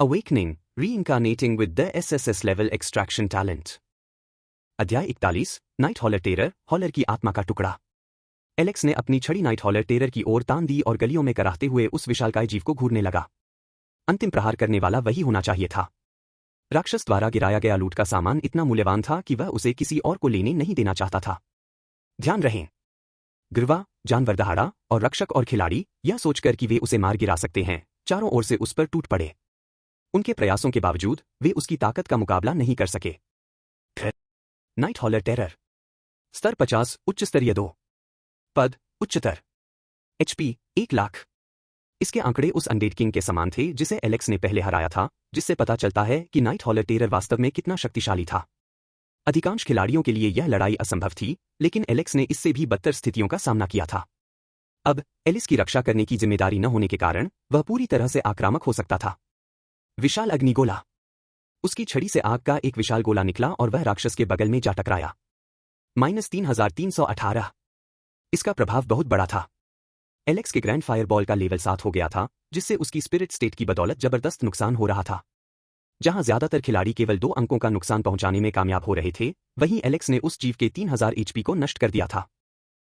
Awakening, Reincarnating with the SSS Level Extraction Talent। अध्याय 41, night हॉलर terror, हॉलर की आत्मा का टुकड़ा। एलेक्स ने अपनी छड़ी नाइट हॉलर टेरर की ओर तान दी और गलियों में कराहते हुए उस विशालकाय जीव को घूरने लगा। अंतिम प्रहार करने वाला वही होना चाहिए था। राक्षस द्वारा गिराया गया लूट का सामान इतना मूल्यवान था कि वह उसे किसी और को लेने नहीं देना चाहता था। ध्यान रहे, गिरवा, जानवर दहाड़ा और रक्षक और खिलाड़ी, यह सोचकर कि वे उसे मार गिरा सकते हैं, चारों ओर से उस पर टूट पड़े। उनके प्रयासों के बावजूद वे उसकी ताकत का मुकाबला नहीं कर सके। नाइट हॉलर टेरर, स्तर 50, उच्च स्तरीय 2 पद, उच्चतर, HP 1,00,000। इसके आंकड़े उस अनडेड किंग के समान थे जिसे एलेक्स ने पहले हराया था, जिससे पता चलता है कि नाइट हॉलर टेरर वास्तव में कितना शक्तिशाली था। अधिकांश खिलाड़ियों के लिए यह लड़ाई असंभव थी, लेकिन एलेक्स ने इससे भी बदतर स्थितियों का सामना किया था। अब एलिस की रक्षा करने की जिम्मेदारी न होने के कारण वह पूरी तरह से आक्रामक हो सकता था। विशाल अग्निगोला, उसकी छड़ी से आग का एक विशाल गोला निकला और वह राक्षस के बगल में जा टकराया। -3318। इसका प्रभाव बहुत बड़ा था। एलेक्स के ग्रैंड फायरबॉल का लेवल 7 हो गया था, जिससे उसकी स्पिरिट स्टेट की बदौलत जबरदस्त नुकसान हो रहा था। जहां ज्यादातर खिलाड़ी केवल 2 अंकों का नुकसान पहुंचाने में कामयाब हो रहे थे, वहीं एलेक्स ने उस जीव के 3000 HP को नष्ट कर दिया था।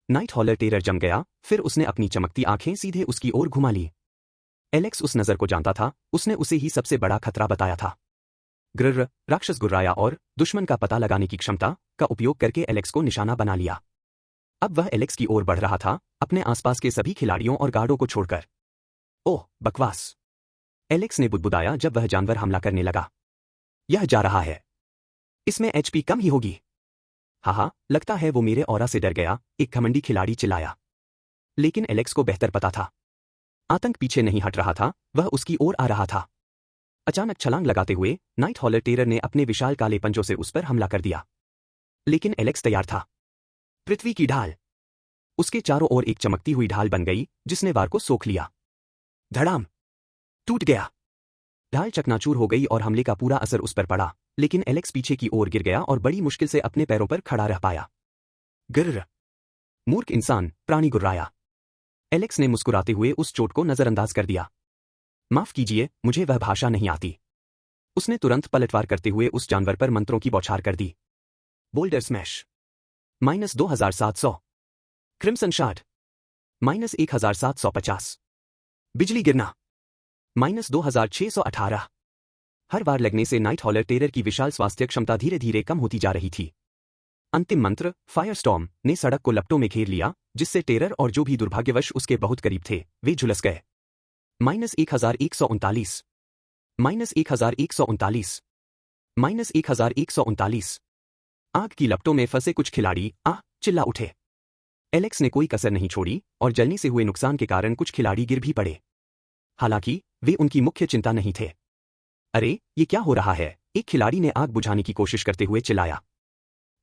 नाइट हॉलर टेरर जम गया, फिर उसने अपनी चमकती आंखें सीधे उसकी ओर घुमा ली। एलेक्स उस नजर को जानता था, उसने उसे ही सबसे बड़ा खतरा बताया था। ग्रर, राक्षस गुर्राया और दुश्मन का पता लगाने की क्षमता का उपयोग करके एलेक्स को निशाना बना लिया। अब वह एलेक्स की ओर बढ़ रहा था, अपने आसपास के सभी खिलाड़ियों और गार्डों को छोड़कर। ओह, बकवास, एलेक्स ने बुदबुदाया जब वह जानवर हमला करने लगा। यह जा रहा है, इसमें HP कम ही होगी। हाँ, लगता है वो मेरे ऑरा से डर गया, एक घमंडी खिलाड़ी चिल्लाया। लेकिन एलेक्स को बेहतर पता था। आतंक पीछे नहीं हट रहा था, वह उसकी ओर आ रहा था। अचानक छलांग लगाते हुए नाइट हॉलर टेरर ने अपने विशाल काले पंजों से उस पर हमला कर दिया। लेकिन एलेक्स तैयार था। पृथ्वी की ढाल, उसके चारों ओर एक चमकती हुई ढाल बन गई जिसने वार को सोख लिया। धड़ाम, टूट गया। ढाल चकनाचूर हो गई और हमले का पूरा असर उस पर पड़ा, लेकिन एलेक्स पीछे की ओर गिर गया और बड़ी मुश्किल से अपने पैरों पर खड़ा रह पाया। गिर्र, मूर्ख इंसान, प्राणी गुर्राया। एलेक्स ने मुस्कुराते हुए उस चोट को नजरअंदाज कर दिया। माफ कीजिए, मुझे वह भाषा नहीं आती। उसने तुरंत पलटवार करते हुए उस जानवर पर मंत्रों की बौछार कर दी। Boulder smash, -2700। Crimson shard, -1750। बिजली गिरना, -2618। हर बार लगने से नाइट हॉलर टेरर की विशाल स्वास्थ्य क्षमता धीरे धीरे कम होती जा रही थी। अंतिम मंत्र, फायरस्टॉर्म, ने सड़क को लपटों में घेर लिया, जिससे टेरर और जो भी दुर्भाग्यवश उसके बहुत करीब थे, वे झुलस गए। -1139, -1139, -1139। आग की लपटों में फंसे कुछ खिलाड़ी चिल्ला उठे। एलेक्स ने कोई कसर नहीं छोड़ी और जलने से हुए नुकसान के कारण कुछ खिलाड़ी गिर भी पड़े। हालांकि वे उनकी मुख्य चिंता नहीं थे। अरे, ये क्या हो रहा है? एक खिलाड़ी ने आग बुझाने की कोशिश करते हुए चिल्लाया।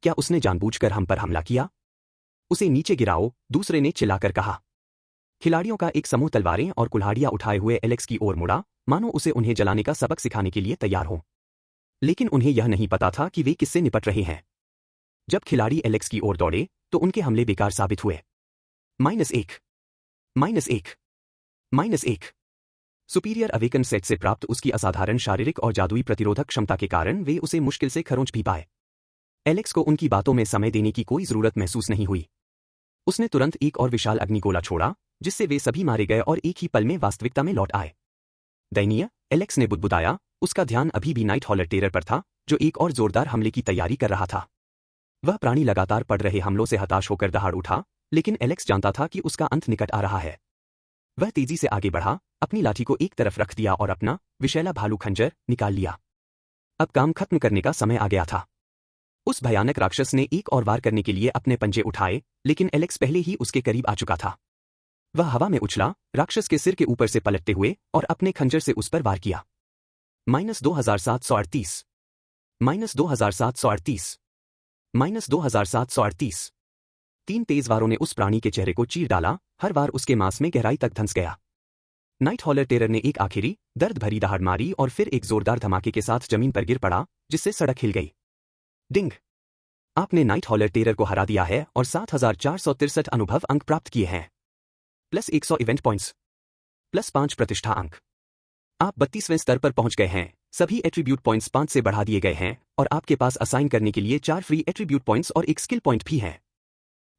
क्या उसने जानबूझकर हम पर हमला किया? उसे नीचे गिराओ, दूसरे ने चिल्लाकर कहा। खिलाड़ियों का एक समूह तलवारें और कुल्हाड़ियां उठाए हुए एलेक्स की ओर मुड़ा, मानो उसे उन्हें जलाने का सबक सिखाने के लिए तैयार हो। लेकिन उन्हें यह नहीं पता था कि वे किससे निपट रहे हैं। जब खिलाड़ी एलेक्स की ओर दौड़े, तो उनके हमले बेकार साबित हुए। -1, -1, -1। सुपीरियर अवेकन सेट से प्राप्त उसकी असाधारण शारीरिक और जादुई प्रतिरोधक क्षमता के कारण वे उसे मुश्किल से खरोंच भी पाए। एलेक्स को उनकी बातों में समय देने की कोई जरूरत महसूस नहीं हुई। उसने तुरंत एक और विशाल अग्निगोला छोड़ा, जिससे वे सभी मारे गए और एक ही पल में वास्तविकता में लौट आए। दयनीय, एलेक्स ने बुदबुदाया, उसका ध्यान अभी भी नाइट हॉलर टेरर पर था, जो एक और जोरदार हमले की तैयारी कर रहा था। वह प्राणी लगातार पड़ रहे हमलों से हताश होकर दहाड़ उठा, लेकिन एलेक्स जानता था कि उसका अंत निकट आ रहा है। वह तेजी से आगे बढ़ा, अपनी लाठी को एक तरफ रख दिया और अपना विशैला भालू खंजर निकाल लिया। अब काम खत्म करने का समय आ गया था। उस भयानक राक्षस ने एक और वार करने के लिए अपने पंजे उठाए, लेकिन एलेक्स पहले ही उसके करीब आ चुका था। वह हवा में उछला, राक्षस के सिर के ऊपर से पलटते हुए और अपने खंजर से उस पर वार किया। -2738, -2738, -2738। 3 तेज वारों ने उस प्राणी के चेहरे को चीर डाला, हर वार उसके मांस में गहराई तक धंस गया। नाइट हॉलर टेरर ने एक आखिरी, दर्द भरी दहाड़ मारी और फिर एक जोरदार धमाके के साथ जमीन पर गिर पड़ा, जिससे सड़क हिल गई। डिंग, आपने नाइट हॉलर टेरर को हरा दिया है और 7463 अनुभव अंक प्राप्त किए हैं। +100 इवेंट पॉइंट्स, +5 प्रतिष्ठा अंक। आप 32वें स्तर पर पहुंच गए हैं, सभी एट्रीब्यूट पॉइंट्स 5 से बढ़ा दिए गए हैं और आपके पास असाइन करने के लिए 4 फ्री एट्रीब्यूट पॉइंट्स और एक स्किल पॉइंट भी है।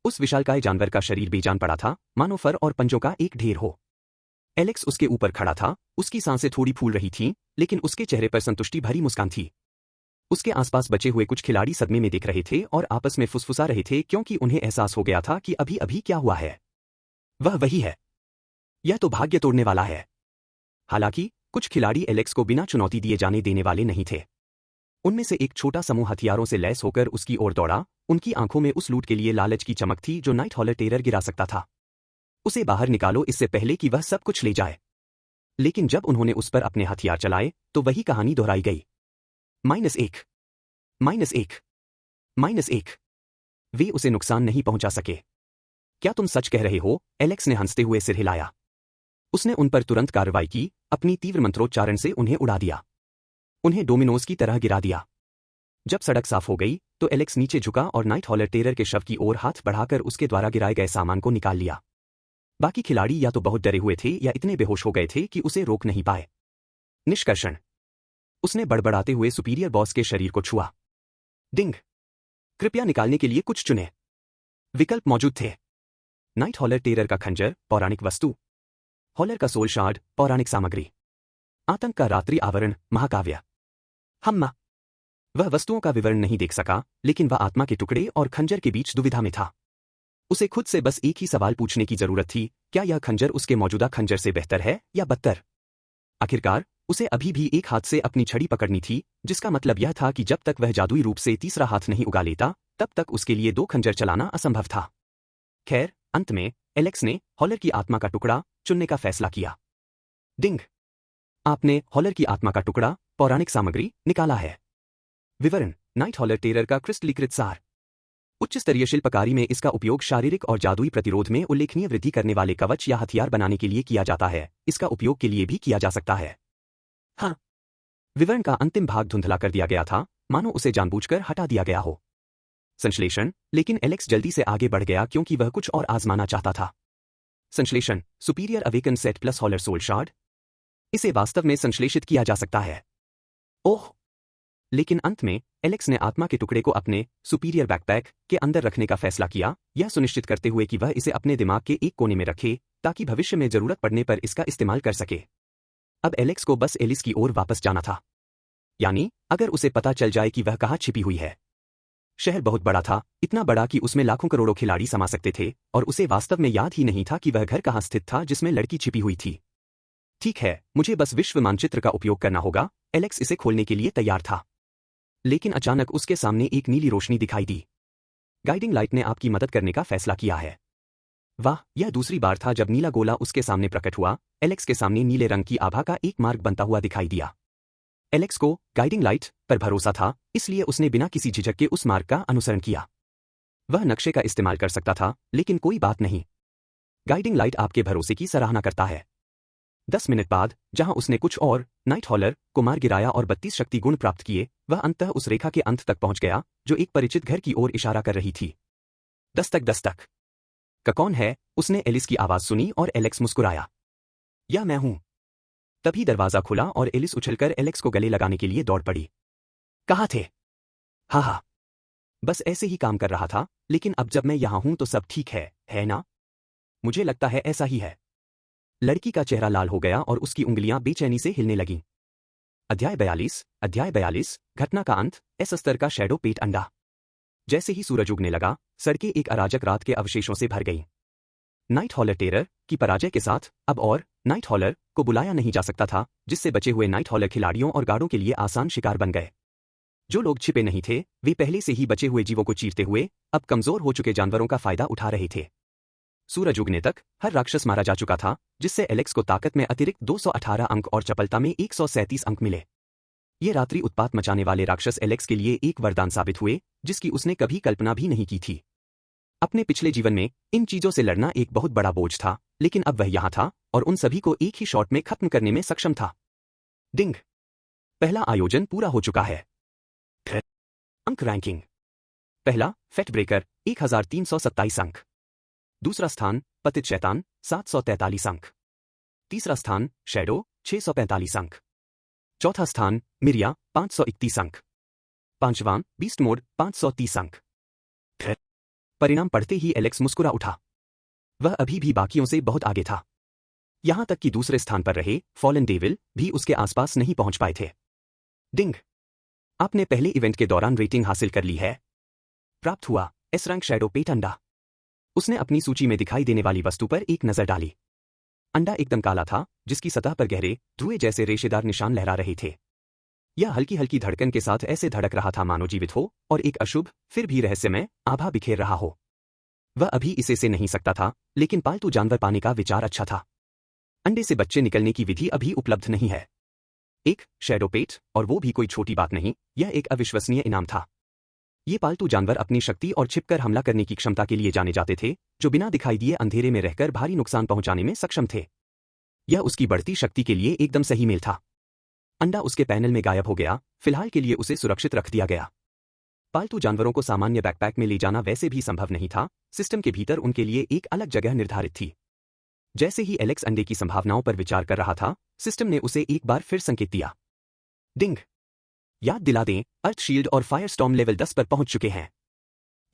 उस विशालकाय जानवर का शरीर बेजान पड़ा था, मानो फर और पंजों का एक ढेर हो। एलेक्स उसके ऊपर खड़ा था, उसकी सांसें थोड़ी फूल रही थीं, लेकिन उसके चेहरे पर संतुष्टि भरी मुस्कान थी। उसके आसपास बचे हुए कुछ खिलाड़ी सदमे में देख रहे थे और आपस में फुसफुसा रहे थे क्योंकि उन्हें एहसास हो गया था कि अभी अभी क्या हुआ है। वह वही है। यह तो भाग्य तोड़ने वाला है। हालांकि कुछ खिलाड़ी एलेक्स को बिना चुनौती दिए जाने देने वाले नहीं थे। उनमें से एक छोटा समूह हथियारों से लैस होकर उसकी ओर दौड़ा, उनकी आंखों में उस लूट के लिए लालच की चमक थी जो नाइट हॉलर टेरर गिरा सकता था। उसे बाहर निकालो इससे पहले कि वह सब कुछ ले जाए। लेकिन जब उन्होंने उस पर अपने हथियार चलाए तो वही कहानी दोहराई गई। -1, -1, -1। वे उसे नुकसान नहीं पहुंचा सके। क्या तुम सच कह रहे हो? एलेक्स ने हंसते हुए सिर हिलाया। उसने उन पर तुरंत कार्रवाई की, अपनी तीव्र मंत्रोच्चारण से उन्हें उड़ा दिया। उन्हें डोमिनोज की तरह गिरा दिया। जब सड़क साफ हो गई तो एलेक्स नीचे झुका और नाइट हॉलर टेरर के शव की ओर हाथ बढ़ाकर उसके द्वारा गिराए गए सामान को निकाल लिया। बाकी खिलाड़ी या तो बहुत डरे हुए थे या इतने बेहोश हो गए थे कि उसे रोक नहीं पाए। निष्कर्षण। उसने बड़बड़ाते हुए सुपीरियर बॉस के शरीर को छुआ। डिंग। कृपया निकालने के लिए कुछ चुने। विकल्प मौजूद थे। नाइट हॉलर टेरर का खंजर, पौराणिक वस्तु। हॉलर का सोल शार्ड, पौराणिक सामग्री। आतंक का रात्रि आवरण, महाकाव्य। हम्मा। वह वस्तुओं का विवरण नहीं देख सका, लेकिन वह आत्मा के टुकड़े और खंजर के बीच दुविधा में था। उसे खुद से बस एक ही सवाल पूछने की जरूरत थी, क्या यह खंजर उसके मौजूदा खंजर से बेहतर है या बदतर? आखिरकार उसे अभी भी एक हाथ से अपनी छड़ी पकड़नी थी, जिसका मतलब यह था कि जब तक वह जादुई रूप से तीसरा हाथ नहीं उगा लेता, तब तक उसके लिए 2 खंजर चलाना असंभव था। खैर, अंत में एलेक्स ने हॉलर की आत्मा का टुकड़ा चुनने का फैसला किया। डिंग। आपने हॉलर की आत्मा का टुकड़ा, पौराणिक सामग्री, निकाला है। विवरण। नाइट हॉलर टेरर का क्रिस्टलीकृत सार। उच्च स्तरीय शिल्पकारी में इसका उपयोग शारीरिक और जादुई प्रतिरोध में उल्लेखनीय वृद्धि करने वाले कवच या हथियार बनाने के लिए किया जाता है। इसका उपयोग के लिए भी किया जा सकता है। हाँ। विवरण का अंतिम भाग धुंधला कर दिया गया था, मानो उसे जानबूझकर हटा दिया गया हो। संश्लेषण। लेकिन एलेक्स जल्दी से आगे बढ़ गया क्योंकि वह कुछ और आजमाना चाहता था। संश्लेषण। सुपीरियर अवेकन सेट प्लस हॉलर सोल शार्ड। इसे वास्तव में संश्लेषित किया जा सकता है। ओह। लेकिन अंत में एलेक्स ने आत्मा के टुकड़े को अपने सुपीरियर बैकपैक के अंदर रखने का फैसला किया, यह सुनिश्चित करते हुए कि वह इसे अपने दिमाग के एक कोने में रखे ताकि भविष्य में जरूरत पड़ने पर इसका इस्तेमाल कर सके। अब एलेक्स को बस एलिस की ओर वापस जाना था। यानी अगर उसे पता चल जाए कि वह कहाँ छिपी हुई है। शहर बहुत बड़ा था, इतना बड़ा कि उसमें लाखों करोड़ों खिलाड़ी समा सकते थे, और उसे वास्तव में याद ही नहीं था कि वह घर कहाँ स्थित था जिसमें लड़की छिपी हुई थी। ठीक है, मुझे बस विश्व मानचित्र का उपयोग करना होगा। एलेक्स इसे खोलने के लिए तैयार था। लेकिन अचानक उसके सामने एक नीली रोशनी दिखाई दी। गाइडिंग लाइट ने आपकी मदद करने का फैसला किया है। वाह, यह दूसरी बार था जब नीला गोला उसके सामने प्रकट हुआ। एलेक्स के सामने नीले रंग की आभा का एक मार्ग बनता हुआ दिखाई दिया। एलेक्स को गाइडिंग लाइट पर भरोसा था, इसलिए उसने बिना किसी झिझक के उस मार्ग का अनुसरण किया। वह नक्शे का इस्तेमाल कर सकता था, लेकिन कोई बात नहीं। गाइडिंग लाइट आपके भरोसे की सराहना करता है। 10 मिनट बाद, जहां उसने कुछ और नाइट हॉलर को मार गिराया और 32 शक्ति गुण प्राप्त किए, वह अंततः उस रेखा के अंत तक पहुंच गया जो एक परिचित घर की ओर इशारा कर रही थी। दस्तक दस्तक। का कौन है? उसने एलिस की आवाज सुनी और एलेक्स मुस्कुराया। यह मैं हूं। तभी दरवाजा खुला और एलिस उछलकर एलेक्स को गले लगाने के लिए दौड़ पड़ी। कहाँ थे? हाँ, बस ऐसे ही काम कर रहा था, लेकिन अब जब मैं यहां हूं तो सब ठीक है ना? मुझे लगता है ऐसा ही है। लड़की का चेहरा लाल हो गया और उसकी उंगलियां बेचैनी से हिलने लगीं। अध्याय 42, घटना का अंत, एस स्तर का शैडो पेट अंडा। जैसे ही सूरज उगने लगा, सड़कें एक अराजक रात के अवशेषों से भर गईं। नाइट हॉलर टेरर की पराजय के साथ अब और नाइट हॉलर को बुलाया नहीं जा सकता था, जिससे बचे हुए नाइट हॉलर खिलाड़ियों और गार्डों के लिए आसान शिकार बन गए। जो लोग छिपे नहीं थे, वे पहले से ही बचे हुए जीवों को चीरते हुए अब कमजोर हो चुके जानवरों का फायदा उठा रहे थे। सूरज उगने तक हर राक्षस मारा जा चुका था, जिससे एलेक्स को ताकत में अतिरिक्त 218 अंक और चपलता में 137 अंक मिले। ये रात्रि उत्पात मचाने वाले राक्षस एलेक्स के लिए एक वरदान साबित हुए, जिसकी उसने कभी कल्पना भी नहीं की थी। अपने पिछले जीवन में इन चीजों से लड़ना एक बहुत बड़ा बोझ था, लेकिन अब वह यहां था और उन सभी को एक ही शॉट में खत्म करने में सक्षम था। डिंग। पहला आयोजन पूरा हो चुका है। अंक रैंकिंग। पहला, फैट ब्रेकर, 1327 अंक। दूसरा स्थान, पतित शैतान, 743 अंक। तीसरा स्थान, शैडो, 645 अंक। चौथा स्थान मिरिया 531 अंक। पांचवां बीस्ट मोड 530 अंक। परिणाम पढ़ते ही एलेक्स मुस्कुरा उठा। वह अभी भी बाकियों से बहुत आगे था। यहां तक कि दूसरे स्थान पर रहे फॉलन डेविल भी उसके आसपास नहीं पहुंच पाए थे। डिंग, आपने पहले इवेंट के दौरान रेटिंग हासिल कर ली है। प्राप्त हुआ एस रैंक शैडो पेट अंडा। उसने अपनी सूची में दिखाई देने वाली वस्तु पर एक नजर डाली। अंडा एकदम काला था, जिसकी सतह पर गहरे धुएं जैसे रेशेदार निशान लहरा रहे थे। यह हल्की हल्की धड़कन के साथ ऐसे धड़क रहा था मानो जीवित हो और एक अशुभ फिर भी रहस्यमय आभा बिखेर रहा हो। वह अभी इसे से नहीं सकता था, लेकिन पालतू जानवर पाने का विचार अच्छा था। अंडे से बच्चे निकलने की विधि अभी उपलब्ध नहीं है। एक शैडो पेट, और वो भी कोई छोटी बात नहीं, यह एक अविश्वसनीय इनाम था। ये पालतू जानवर अपनी शक्ति और छिपकर हमला करने की क्षमता के लिए जाने जाते थे, जो बिना दिखाई दिए अंधेरे में रहकर भारी नुकसान पहुंचाने में सक्षम थे। यह उसकी बढ़ती शक्ति के लिए एकदम सही मेल था। अंडा उसके पैनल में गायब हो गया, फिलहाल के लिए उसे सुरक्षित रख दिया गया। पालतू जानवरों को सामान्य बैकपैक में ले जाना वैसे भी संभव नहीं था, सिस्टम के भीतर उनके लिए एक अलग जगह निर्धारित थी। जैसे ही एलेक्स अंडे की संभावनाओं पर विचार कर रहा था, सिस्टम ने उसे एक बार फिर संकेत दिया। डिंग, याद दिला दें, अर्थ शील्ड और फायर स्टॉर्म लेवल 10 पर पहुंच चुके हैं।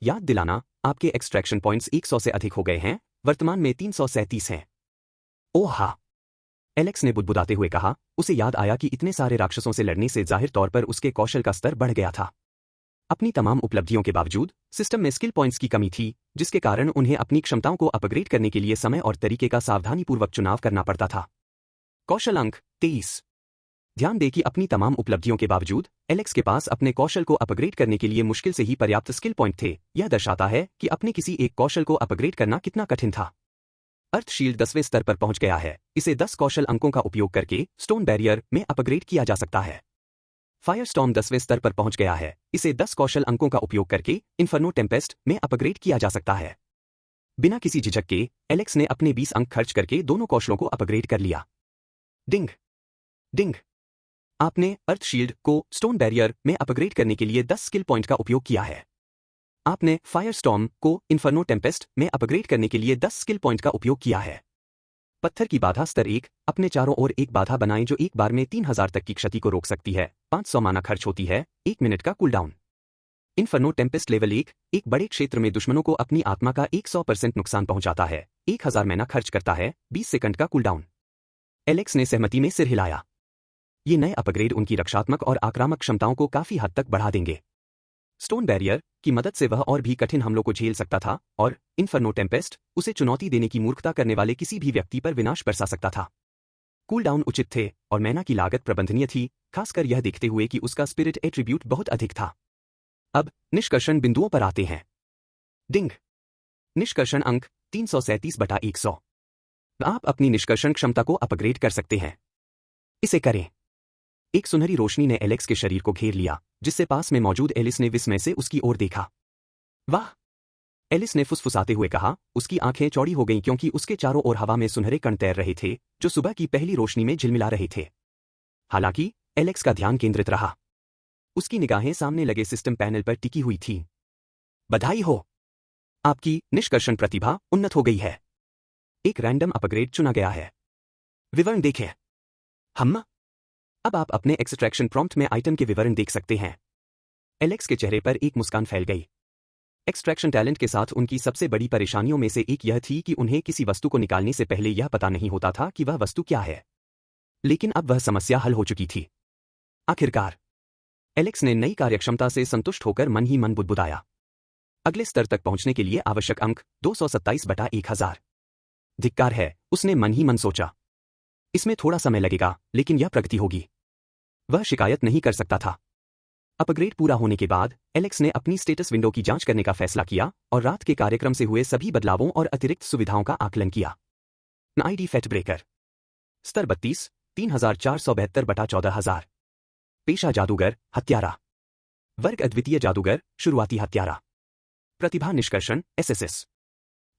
याद दिलाना, आपके एक्सट्रैक्शन पॉइंट्स 100 से अधिक हो गए हैं, वर्तमान में 337 हैं। ओह हा, एलेक्स ने बुदबुदाते हुए कहा। उसे याद आया कि इतने सारे राक्षसों से लड़ने से जाहिर तौर पर उसके कौशल का स्तर बढ़ गया था। अपनी तमाम उपलब्धियों के बावजूद सिस्टम में स्किल पॉइंट्स की कमी थी, जिसके कारण उन्हें अपनी क्षमताओं को अपग्रेड करने के लिए समय और तरीके का सावधानीपूर्वक चुनाव करना पड़ता था। कौशल अंक 23। ध्यान दें कि अपनी तमाम उपलब्धियों के बावजूद एलेक्स के पास अपने कौशल को अपग्रेड करने के लिए मुश्किल से ही पर्याप्त स्किल पॉइंट थे। यह दर्शाता है कि अपने किसी एक कौशल को अपग्रेड करना कितना कठिन था। अर्थ शील्ड 10वें स्तर पर पहुंच गया है। इसे 10 कौशल अंकों का उपयोग करके स्टोन बैरियर में अपग्रेड किया जा सकता है। फायर स्टॉर्म 10वें स्तर पर पहुंच गया है। इसे 10 कौशल अंकों का उपयोग करके इन्फर्नो टेम्पेस्ट में अपग्रेड किया जा सकता है। बिना किसी झिझक के एलेक्स ने अपने 20 अंक खर्च करके दोनों कौशलों को अपग्रेड कर लिया। डिंग, डिंग, आपने अर्थ शील्ड को स्टोन बैरियर में अपग्रेड करने के लिए 10 स्किल पॉइंट का उपयोग किया है। आपने फायर स्टॉर्म को इन्फर्नो टेम्पेस्ट में अपग्रेड करने के लिए 10 स्किल पॉइंट का उपयोग किया है। पत्थर की बाधा स्तर 1, अपने चारों ओर एक बाधा बनाएं जो एक बार में 3000 तक की क्षति को रोक सकती है। 500 माना खर्च होती है। 1 मिनट का कूलडाउन। इन्फर्नो टेम्पेस्ट लेवल 1, एक बड़े क्षेत्र में दुश्मनों को अपनी आत्मा का 100% नुकसान पहुंचाता है। 1000 मैना खर्च करता है। 20 सेकंड का कूलडाउन। एलेक्स ने सहमति में सिर हिलाया। ये नए अपग्रेड उनकी रक्षात्मक और आक्रामक क्षमताओं को काफी हद तक बढ़ा देंगे। स्टोन बैरियर की मदद से वह और भी कठिन हमलों को झेल सकता था, और इन्फर्नो टेम्पेस्ट उसे चुनौती देने की मूर्खता करने वाले किसी भी व्यक्ति पर विनाश बरसा सकता था। कूलडाउन उचित थे और मैना की लागत प्रबंधनीय थी, खासकर यह देखते हुए कि उसका स्पिरिट एट्रीब्यूट बहुत अधिक था। अब निष्कर्षण बिंदुओं पर आते हैं। डिंग, निष्कर्षण अंक 337/100। आप अपनी निष्कर्षण क्षमता को अपग्रेड कर सकते हैं। इसे करें। एक सुनहरी रोशनी ने एलेक्स के शरीर को घेर लिया, जिससे पास में मौजूद एलिस ने विस्मय से उसकी ओर देखा। वाह, एलिस ने फुसफुसाते हुए कहा। उसकी आंखें चौड़ी हो गईं क्योंकि उसके चारों ओर हवा में सुनहरे कण तैर रहे थे, जो सुबह की पहली रोशनी में झिलमिला रहे थे। हालांकि एलेक्स का ध्यान केंद्रित रहा। उसकी निगाहें सामने लगे सिस्टम पैनल पर टिकी हुई थीं। बधाई हो, आपकी निष्कर्षण प्रतिभा उन्नत हो गई है। एक रैंडम अपग्रेड चुना गया है। विवरण देखें। हम अब आप अपने एक्सट्रैक्शन प्रॉम्प्ट में आइटम के विवरण देख सकते हैं। एलेक्स के चेहरे पर एक मुस्कान फैल गई। एक्सट्रैक्शन टैलेंट के साथ उनकी सबसे बड़ी परेशानियों में से एक यह थी कि उन्हें किसी वस्तु को निकालने से पहले यह पता नहीं होता था कि वह वस्तु क्या है। लेकिन अब वह समस्या हल हो चुकी थी। आखिरकार एलेक्स ने नई कार्यक्षमता से संतुष्ट होकर मन ही मन बुदबुदाया। अगले स्तर तक पहुंचने के लिए आवश्यक अंक 227/1000। धिक्कार है, उसने मन ही मन सोचा। इसमें थोड़ा समय लगेगा, लेकिन यह प्रगति होगी। वह शिकायत नहीं कर सकता था। अपग्रेड पूरा होने के बाद एलेक्स ने अपनी स्टेटस विंडो की जांच करने का फैसला किया और रात के कार्यक्रम से हुए सभी बदलावों और अतिरिक्त सुविधाओं का आकलन किया। आईडी फेट ब्रेकर स्तर 32, 3472/14000। पेशा जादूगर, हत्यारा। वर्ग अद्वितीय जादूगर, शुरुआती हत्यारा। प्रतिभा निष्कर्षण एसएसएस।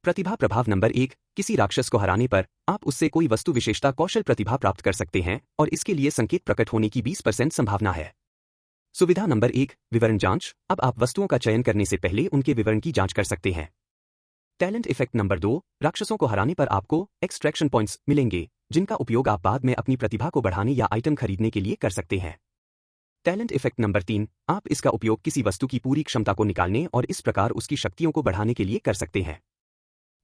प्रतिभा प्रभाव नंबर 1, किसी राक्षस को हराने पर आप उससे कोई वस्तु विशेषता कौशल प्रतिभा प्राप्त कर सकते हैं और इसके लिए संकेत प्रकट होने की 20% संभावना है। सुविधा नंबर 1, विवरण जांच। अब आप वस्तुओं का चयन करने से पहले उनके विवरण की जांच कर सकते हैं। टैलेंट इफेक्ट नंबर 2, राक्षसों को हराने पर आपको एक्सट्रैक्शन पॉइंट्स मिलेंगे। जिनका उपयोग आप बाद में अपनी प्रतिभा को बढ़ाने या आइटम खरीदने के लिए कर सकते हैं। टैलेंट इफेक्ट नंबर 3, आप इसका उपयोग किसी वस्तु की पूरी क्षमता को निकालने और इस प्रकार उसकी शक्तियों को बढ़ाने के लिए कर सकते हैं।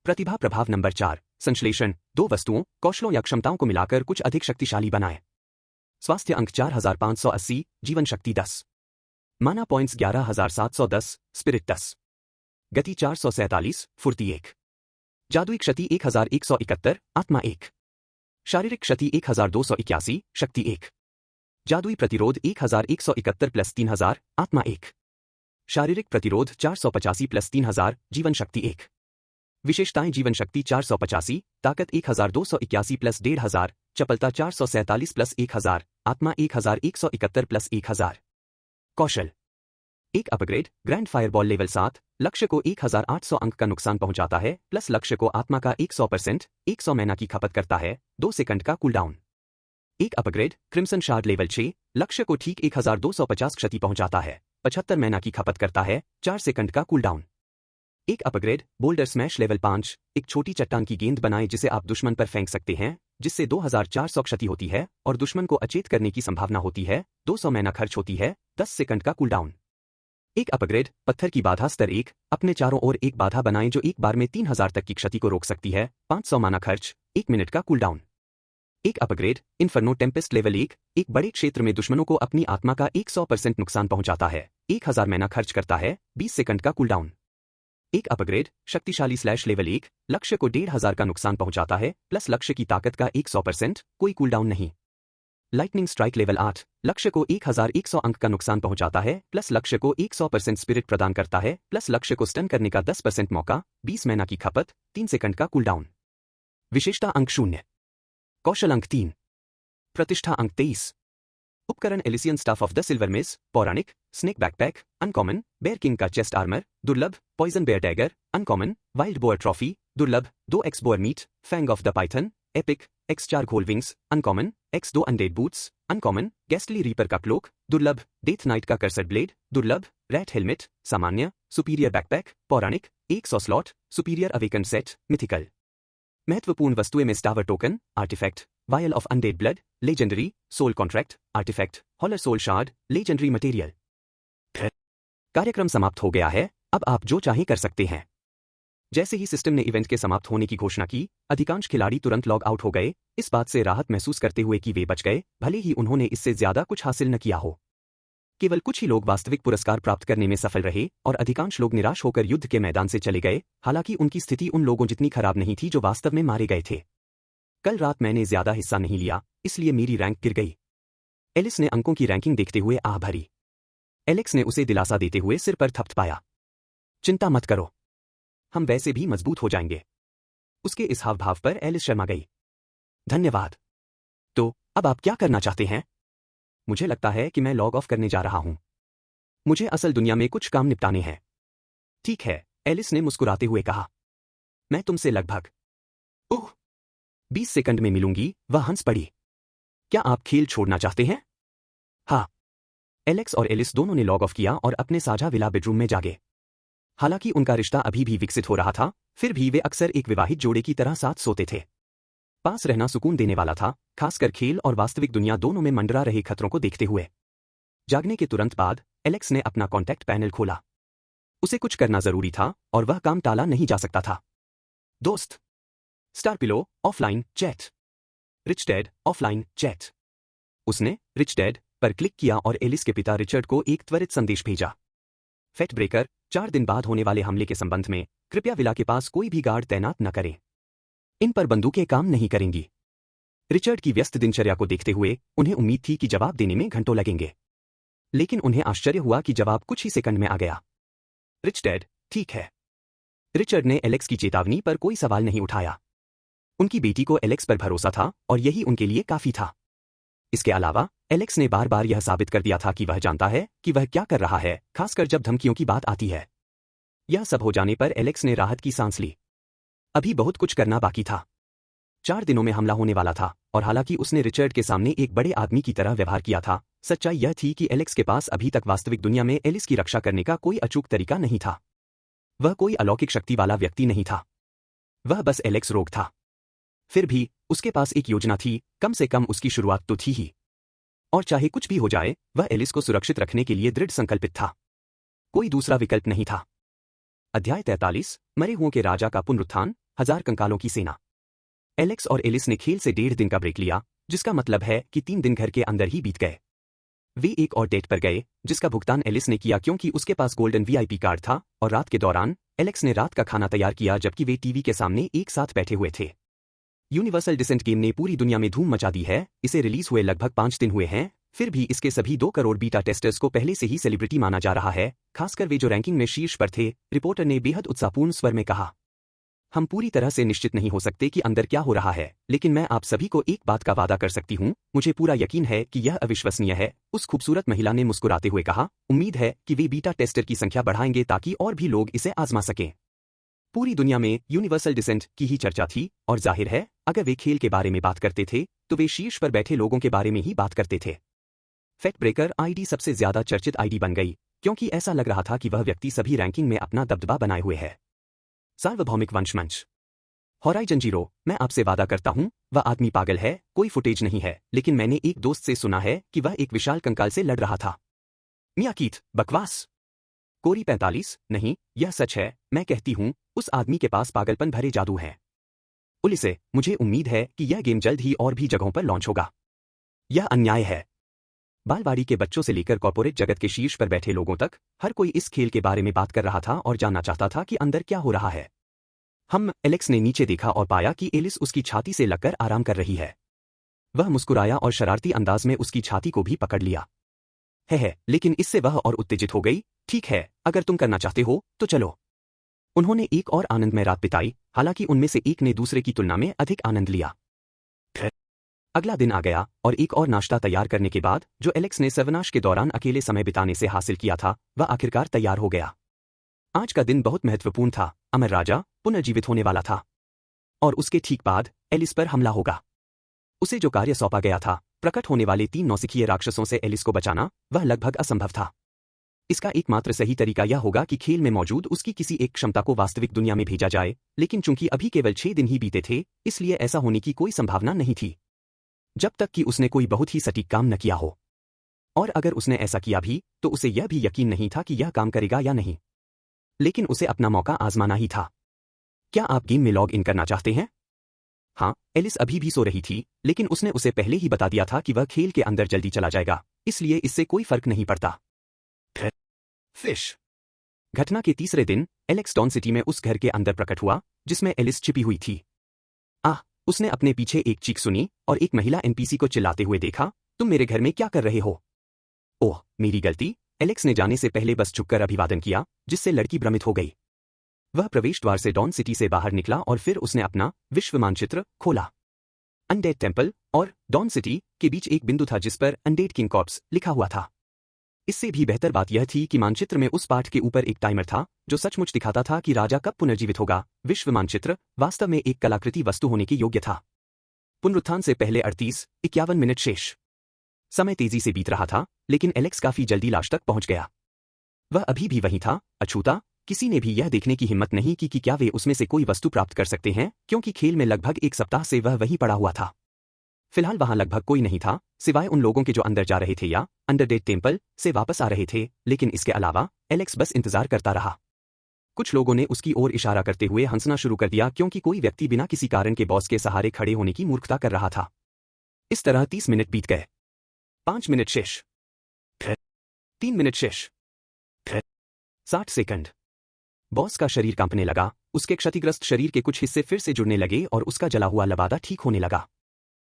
प्रतिभा प्रभाव नंबर 4, संश्लेषण, दो वस्तुओं, कौशलों या क्षमताओं को मिलाकर कुछ अधिक शक्तिशाली बनाएं। स्वास्थ्य अंक 4580, जीवन शक्ति 10, माना पॉइंट्स 11710, स्पिरिट 10, गति 447, फुर्ती 1, जादुई क्षति 1171, आत्मा 1, शारीरिक क्षति 1281, शक्ति 1, जादुई प्रतिरोध 1171 प्लस 3000, आत्मा 1, शारीरिक प्रतिरोध 485 प्लस 3000, जीवन शक्ति 1। विशेषताएं जीवन शक्ति 485, ताकत 1281 प्लस 1500, चपलता 447 प्लस 1000, आत्मा 1171 प्लस 1000। कौशल, एक अपग्रेड, ग्रैंड फायरबॉल लेवल 7, लक्ष्य को 1800 अंक का नुकसान पहुंचाता है, प्लस लक्ष्य को आत्मा का 100%, 100 मैना की खपत करता है, 2 सेकंड का कूलडाउन। एक अपग्रेड, क्रिम्सन शार्ड लेवल 6, लक्ष्य को ठीक 1250 क्षति पहुंचाता है, 75 मैना की खपत करता है, 4 सेकंड का कूलडाउन। एक अपग्रेड, बोल्डर स्मैश लेवल 5, एक छोटी चट्टान की गेंद बनाएं जिसे आप दुश्मन पर फेंक सकते हैं, जिससे 2400 क्षति होती है और दुश्मन को अचेत करने की संभावना होती है, 200 मैना खर्च होती है, 10 सेकंड का कूलडाउन। एक अपग्रेड, पत्थर की बाधा स्तर 1, अपने चारों ओर एक बाधा बनाएं जो एक बार में 3000 तक की क्षति को रोक सकती है, 500 माना खर्च, 1 मिनट का कूलडाउन। एक अपग्रेड, इन्फर्नो टेम्पेस्ट लेवल 1, एक बड़े क्षेत्र में दुश्मनों को अपनी आत्मा का 100% नुकसान पहुंचाता है, 1000 मैना खर्च करता है, 20 सेकंड का कूलडाउन। एक अपग्रेड, शक्तिशाली स्लैश लेवल 1, लक्ष्य को 1500 का नुकसान पहुंचाता है, प्लस लक्ष्य की ताकत का 100%, कोई कूलडाउन नहीं। लाइटनिंग स्ट्राइक लेवल 8, लक्ष्य को 1100 अंक का नुकसान पहुंचाता है, प्लस लक्ष्य को 100% स्पिरिट प्रदान करता है, प्लस लक्ष्य को स्टन करने का 10% मौका, 20 मैना की खपत, 3 सेकंड का कूलडाउन। विशेषता अंक 0, कौशल अंक 3, प्रतिष्ठा अंक 23, उपकरण Elysian staff of the silver mist, पौराणिक, snake backpack, uncommon, bear king का चेस्ट आर्मर, दुर्लभ, poison bear dagger, uncommon, wild boar trophy, दुर्लभ, 2x boar meat, fang of the python, epic, x charcoal wings, uncommon, x2 undead boots, uncommon, ghastly reaper का cloak, दुर्लभ, death knight का cursed blade, दुर्लभ, rat helmet, सामान्य, superior backpack, पौराणिक, 100 slot, superior awaken set, mythical. महत्वपूर्ण वस्तुएं में स्टावर token, artefact, vial of undead blood, legendary, soul contract, artefact, hollow soul shard, legendary material. कार्यक्रम समाप्त हो गया है, अब आप जो चाहें कर सकते हैं। जैसे ही सिस्टम ने इवेंट के समाप्त होने की घोषणा की, अधिकांश खिलाड़ी तुरंत लॉग आउट हो गए, इस बात से राहत महसूस करते हुए कि वे बच गए, भले ही उन्होंने इससे ज्यादा कुछ हासिल न किया हो। केवल कुछ ही लोग वास्तविक पुरस्कार प्राप्त करने में सफल रहे और अधिकांश लोग निराश होकर युद्ध के मैदान से चले गए, हालांकि उनकी स्थिति उन लोगों जितनी खराब नहीं थी जो वास्तव में मारे गए थे। कल रात मैंने ज्यादा हिस्सा नहीं लिया, इसलिए मेरी रैंक गिर गई। एलिस ने अंकों की रैंकिंग देखते हुए आह भरी। एलेक्स ने उसे दिलासा देते हुए सिर पर थपथपाया। चिंता मत करो, हम वैसे भी मजबूत हो जाएंगे। उसके इस हाव भाव पर एलिस शर्मा गई। धन्यवाद। तो अब आप क्या करना चाहते हैं? मुझे लगता है कि मैं लॉग ऑफ करने जा रहा हूं। मुझे असल दुनिया में कुछ काम निपटाने हैं। ठीक है, एलिस ने मुस्कुराते हुए कहा। मैं तुमसे लगभग 20 सेकंड में मिलूंगी, वह हंस पड़ी। क्या आप खेल छोड़ना चाहते हैं? हाँ। एलेक्स और एलिस दोनों ने लॉग ऑफ किया और अपने साझा विला बेडरूम में जागे। हालांकि उनका रिश्ता अभी भी विकसित हो रहा था, फिर भी वे अक्सर एक विवाहित जोड़े की तरह साथ सोते थे। पास रहना सुकून देने वाला था, खासकर खेल और वास्तविक दुनिया दोनों में मंडरा रहे खतरों को देखते हुए। जागने के तुरंत बाद एलेक्स ने अपना कॉन्टैक्ट पैनल खोला। उसे कुछ करना जरूरी था और वह काम टाला नहीं जा सकता था। दोस्त, star pillow, offline chat, rich dad, offline chat. उसने रिच डैड पर क्लिक किया और एलिस के पिता रिचर्ड को एक त्वरित संदेश भेजा। फेट ब्रेकर, 4 दिन बाद होने वाले हमले के संबंध में कृपया विला के पास कोई भी गार्ड तैनात न करें। इन पर बंदूकें काम नहीं करेंगी। रिचर्ड की व्यस्त दिनचर्या को देखते हुए उन्हें उम्मीद थी कि जवाब देने में घंटों लगेंगे, लेकिन उन्हें आश्चर्य हुआ कि जवाब कुछ ही सेकंड में आ गया। रिच डैड, ठीक है। रिचर्ड ने एलेक्स की चेतावनी पर कोई सवाल नहीं उठाया। उनकी बेटी को एलेक्स पर भरोसा था और यही उनके लिए काफी था। इसके अलावा एलेक्स ने बार बार यह साबित कर दिया था कि वह जानता है कि वह क्या कर रहा है, खासकर जब धमकियों की बात आती है। यह सब हो जाने पर एलेक्स ने राहत की सांस ली। अभी बहुत कुछ करना बाकी था। 4 दिनों में हमला होने वाला था और हालांकि उसने रिचर्ड के सामने एक बड़े आदमी की तरह व्यवहार किया था, सच्चाई यह थी कि एलेक्स के पास अभी तक वास्तविक दुनिया में एलिस की रक्षा करने का कोई अचूक तरीका नहीं था। वह कोई अलौकिक शक्ति वाला व्यक्ति नहीं था। वह बस एलेक्स रोग था। फिर भी उसके पास एक योजना थी, कम से कम उसकी शुरुआत तो थी ही। और चाहे कुछ भी हो जाए, वह एलिस को सुरक्षित रखने के लिए दृढ़ संकल्पित था। कोई दूसरा विकल्प नहीं था। अध्याय 43, मरे हुओं के राजा का पुनरुत्थान, 1000 कंकालों की सेना। एलेक्स और एलिस ने खेल से 1.5 दिन का ब्रेक लिया, जिसका मतलब है कि 3 दिन घर के अंदर ही बीत गए। वे एक और डेट पर गए, जिसका भुगतान एलिस ने किया क्योंकि उसके पास गोल्डन वीआईपी कार्ड था, और रात के दौरान एलेक्स ने रात का खाना तैयार किया जबकि वे टीवी के सामने एक साथ बैठे हुए थे। यूनिवर्सल डिसेंट गेम ने पूरी दुनिया में धूम मचा दी है। इसे रिलीज हुए लगभग 5 दिन हुए हैं, फिर भी इसके सभी 2 करोड़ बीटा टेस्टर्स को पहले से ही सेलिब्रिटी माना जा रहा है, खासकर वे जो रैंकिंग में शीर्ष पर थे। रिपोर्टर ने बेहद उत्साहपूर्ण स्वर में कहा, हम पूरी तरह से निश्चित नहीं हो सकते कि अंदर क्या हो रहा है, लेकिन मैं आप सभी को एक बात का वादा कर सकती हूँ, मुझे पूरा यकीन है कि यह अविश्वसनीय है। उस खूबसूरत महिला ने मुस्कुराते हुए कहा, उम्मीद है कि वे बीटा टेस्टर की संख्या बढ़ाएंगे ताकि और भी लोग इसे आजमा सकें। पूरी दुनिया में यूनिवर्सल डिसेंट की ही चर्चा थी, और जाहिर है अगर वे खेल के बारे में बात करते थे तो वे शीर्ष पर बैठे लोगों के बारे में ही बात करते थे। फैक्ट ब्रेकर आईडी सबसे ज्यादा चर्चित आईडी बन गई, क्योंकि ऐसा लग रहा था कि वह व्यक्ति सभी रैंकिंग में अपना दबदबा बनाए हुए है। सार्वभौमिक वंशमंच। होराइजन जीरो, मैं आपसे वादा करता हूं, वह आदमी पागल है, कोई फुटेज नहीं है, लेकिन मैंने एक दोस्त से सुना है कि वह एक विशाल कंकाल से लड़ रहा था। मिया कीथ, बकवास। कोरी 45, नहीं, यह सच है, मैं कहती हूं, उस आदमी के पास पागलपन भरे जादू है। उलिसे, मुझे उम्मीद है कि यह गेम जल्द ही और भी जगहों पर लॉन्च होगा। यह अन्याय है। बालवाड़ी के बच्चों से लेकर कॉर्पोरेट जगत के शीर्ष पर बैठे लोगों तक, हर कोई इस खेल के बारे में बात कर रहा था और जानना चाहता था कि अंदर क्या हो रहा है। एलेक्स ने नीचे देखा और पाया कि एलिस उसकी छाती से लगकर आराम कर रही है। वह मुस्कुराया और शरारती अंदाज में उसकी छाती को भी पकड़ लिया। है, लेकिन इससे वह और उत्तेजित हो गई। ठीक है, अगर तुम करना चाहते हो तो चलो। उन्होंने एक और आनंदमय रात बिताई, हालांकि उनमें से एक ने दूसरे की तुलना में अधिक आनंद लिया। अगला दिन आ गया और एक और नाश्ता तैयार करने के बाद, जो एलेक्स ने सर्वनाश के दौरान अकेले समय बिताने से हासिल किया था, वह आखिरकार तैयार हो गया। आज का दिन बहुत महत्वपूर्ण था। अमर राजा पुनर्जीवित होने वाला था, और उसके ठीक बाद एलिस पर हमला होगा। उसे जो कार्य सौंपा गया था, प्रकट होने वाले 3 नौसिखिए राक्षसों से एलिस को बचाना, वह लगभग असंभव था। इसका एकमात्र सही तरीका यह होगा कि खेल में मौजूद उसकी किसी एक क्षमता को वास्तविक दुनिया में भेजा जाए, लेकिन चूंकि अभी केवल 6 दिन ही बीते थे, इसलिए ऐसा होने की कोई संभावना नहीं थी, जब तक कि उसने कोई बहुत ही सटीक काम न किया हो। और अगर उसने ऐसा किया भी, तो उसे यह भी यकीन नहीं था कि यह काम करेगा या नहीं। लेकिन उसे अपना मौका आजमाना ही था। क्या आप गेम में लॉग इन करना चाहते हैं? हाँ, एलिस अभी भी सो रही थी, लेकिन उसने उसे पहले ही बता दिया था कि वह खेल के अंदर जल्दी चला जाएगा, इसलिए इससे कोई फर्क नहीं पड़ता। फिश। घटना के तीसरे दिन एलेक्स डॉन सिटी में उस घर के अंदर प्रकट हुआ जिसमें एलिस छिपी हुई थी। उसने अपने पीछे एक चीख सुनी और एक महिला एनपीसी को चिल्लाते हुए देखा, तुम मेरे घर में क्या कर रहे हो? ओह, मेरी गलती। एलेक्स ने जाने से पहले बस झुककर अभिवादन किया, जिससे लड़की भ्रमित हो गई। वह प्रवेश द्वार से डॉन सिटी से बाहर निकला और फिर उसने अपना विश्व मानचित्र खोला। अनडेड टेम्पल और डॉन सिटी के बीच एक बिंदु था जिस पर अनडेड किंग कॉर्प्स लिखा हुआ था। इससे भी बेहतर बात यह थी कि मानचित्र में उस पाठ के ऊपर एक टाइमर था जो सचमुच दिखाता था कि राजा कब पुनर्जीवित होगा। विश्व मानचित्र वास्तव में एक कलाकृति वस्तु होने के योग्य था। पुनरुत्थान से पहले 38-51 मिनट शेष। समय तेजी से बीत रहा था, लेकिन एलेक्स काफी जल्दी लाश तक पहुंच गया। वह अभी भी वहीं था, अछूता। किसी ने भी यह देखने की हिम्मत नहीं की कि क्या वे उसमें से कोई वस्तु प्राप्त कर सकते हैं, क्योंकि खेल में लगभग 1 सप्ताह से वह वहीं पड़ा हुआ था। फिलहाल वहां लगभग कोई नहीं था, सिवाय उन लोगों के जो अंदर जा रहे थे या अंडरडेड टेम्पल से वापस आ रहे थे, लेकिन इसके अलावा एलेक्स बस इंतजार करता रहा। कुछ लोगों ने उसकी ओर इशारा करते हुए हंसना शुरू कर दिया, क्योंकि कोई व्यक्ति बिना किसी कारण के बॉस के सहारे खड़े होने की मूर्खता कर रहा था। इस तरह 30 मिनट बीत गए। 5 मिनट शेष। 3 मिनट शेष। 60 सेकंड। बॉस का शरीर कांपने लगा, उसके क्षतिग्रस्त शरीर के कुछ हिस्से फिर से जुड़ने लगे और उसका जला हुआ लबादा ठीक होने लगा।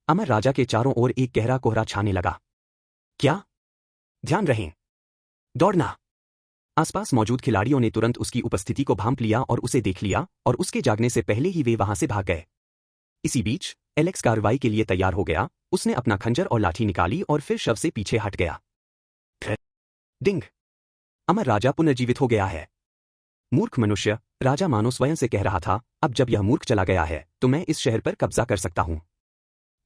अमर राजा के चारों ओर एक गहरा कोहरा छाने लगा। क्या? ध्यान रहे। दौड़ना। आसपास मौजूद खिलाड़ियों ने तुरंत उसकी उपस्थिति को भांप लिया और उसे देख लिया, और उसके जागने से पहले ही वे वहां से भाग गए। इसी बीच एलेक्स कार्रवाई के लिए तैयार हो गया। उसने अपना खंजर और लाठी निकाली और फिर शव से पीछे हट गया। डिंग। अमर राजा पुनर्जीवित हो गया है। मूर्ख मनुष्य, राजा मानो स्वयं से कह रहा था, अब जब यह मूर्ख चला गया है तो मैं इस शहर पर कब्जा कर सकता हूं।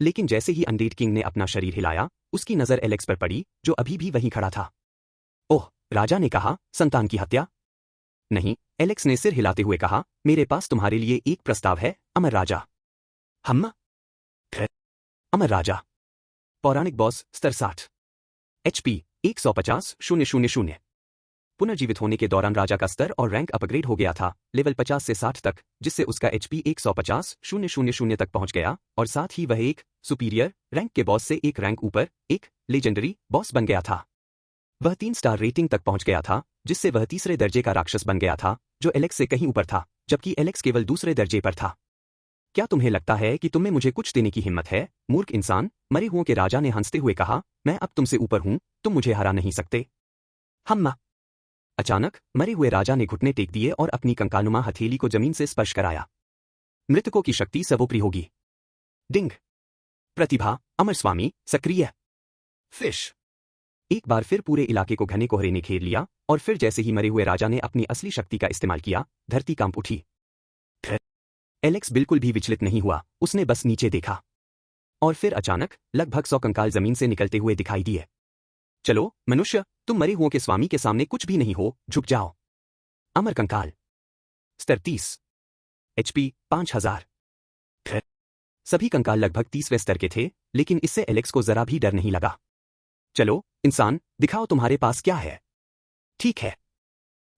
लेकिन जैसे ही अनडेड किंग ने अपना शरीर हिलाया, उसकी नजर एलेक्स पर पड़ी, जो अभी भी वहीं खड़ा था। ओह, राजा ने कहा, संतान की हत्या? नहीं, एलेक्स ने सिर हिलाते हुए कहा, मेरे पास तुम्हारे लिए एक प्रस्ताव है, अमर राजा। हम्मा। फिर अमर राजा। पौराणिक बॉस स्तर 60। HP 150,000। पुनर्जीवित होने के दौरान राजा का स्तर और रैंक अपग्रेड हो गया था लेवल 50 से 60 तक, जिससे उसका HP 150,000 तक पहुंच गया और साथ ही वह एक सुपीरियर रैंक के बॉस से एक रैंक ऊपर एक लेजेंडरी बॉस बन गया था। वह 3 स्टार रेटिंग तक पहुंच गया था, जिससे वह तीसरे दर्जे का राक्षस बन गया था, जो एलेक्स से कहीं ऊपर था, जबकि एलेक्स केवल दूसरे दर्जे पर था। क्या तुम्हें लगता है कि तुम्हें मुझे कुछ देने की हिम्मत है, मूर्ख इंसान? मरे हुओं के राजा ने हंसते हुए कहा, मैं अब तुमसे ऊपर हूं, तुम मुझे हरा नहीं सकते। हम्मा। अचानक मरे हुए राजा ने घुटने टेक दिए और अपनी कंकालनुमा हथेली को जमीन से स्पर्श कराया। मृतकों की शक्ति सर्वोपरि होगी। डिंग। प्रतिभा अमर स्वामी सक्रिय। फिश। एक बार फिर पूरे इलाके को घने कोहरे ने घेर लिया और फिर जैसे ही मरे हुए राजा ने अपनी असली शक्ति का इस्तेमाल किया, धरती कांप उठी। एलेक्स बिल्कुल भी विचलित नहीं हुआ, उसने बस नीचे देखा। और फिर अचानक लगभग 100 कंकाल जमीन से निकलते हुए दिखाई दिए। चलो मनुष्य, तुम मरे हुओं के स्वामी के सामने कुछ भी नहीं हो, झुक जाओ। अमर कंकाल। स्तर 30। HP 5000। सभी कंकाल लगभग 30वें स्तर के थे, लेकिन इससे एलेक्स को जरा भी डर नहीं लगा। चलो इंसान, दिखाओ तुम्हारे पास क्या है। ठीक है।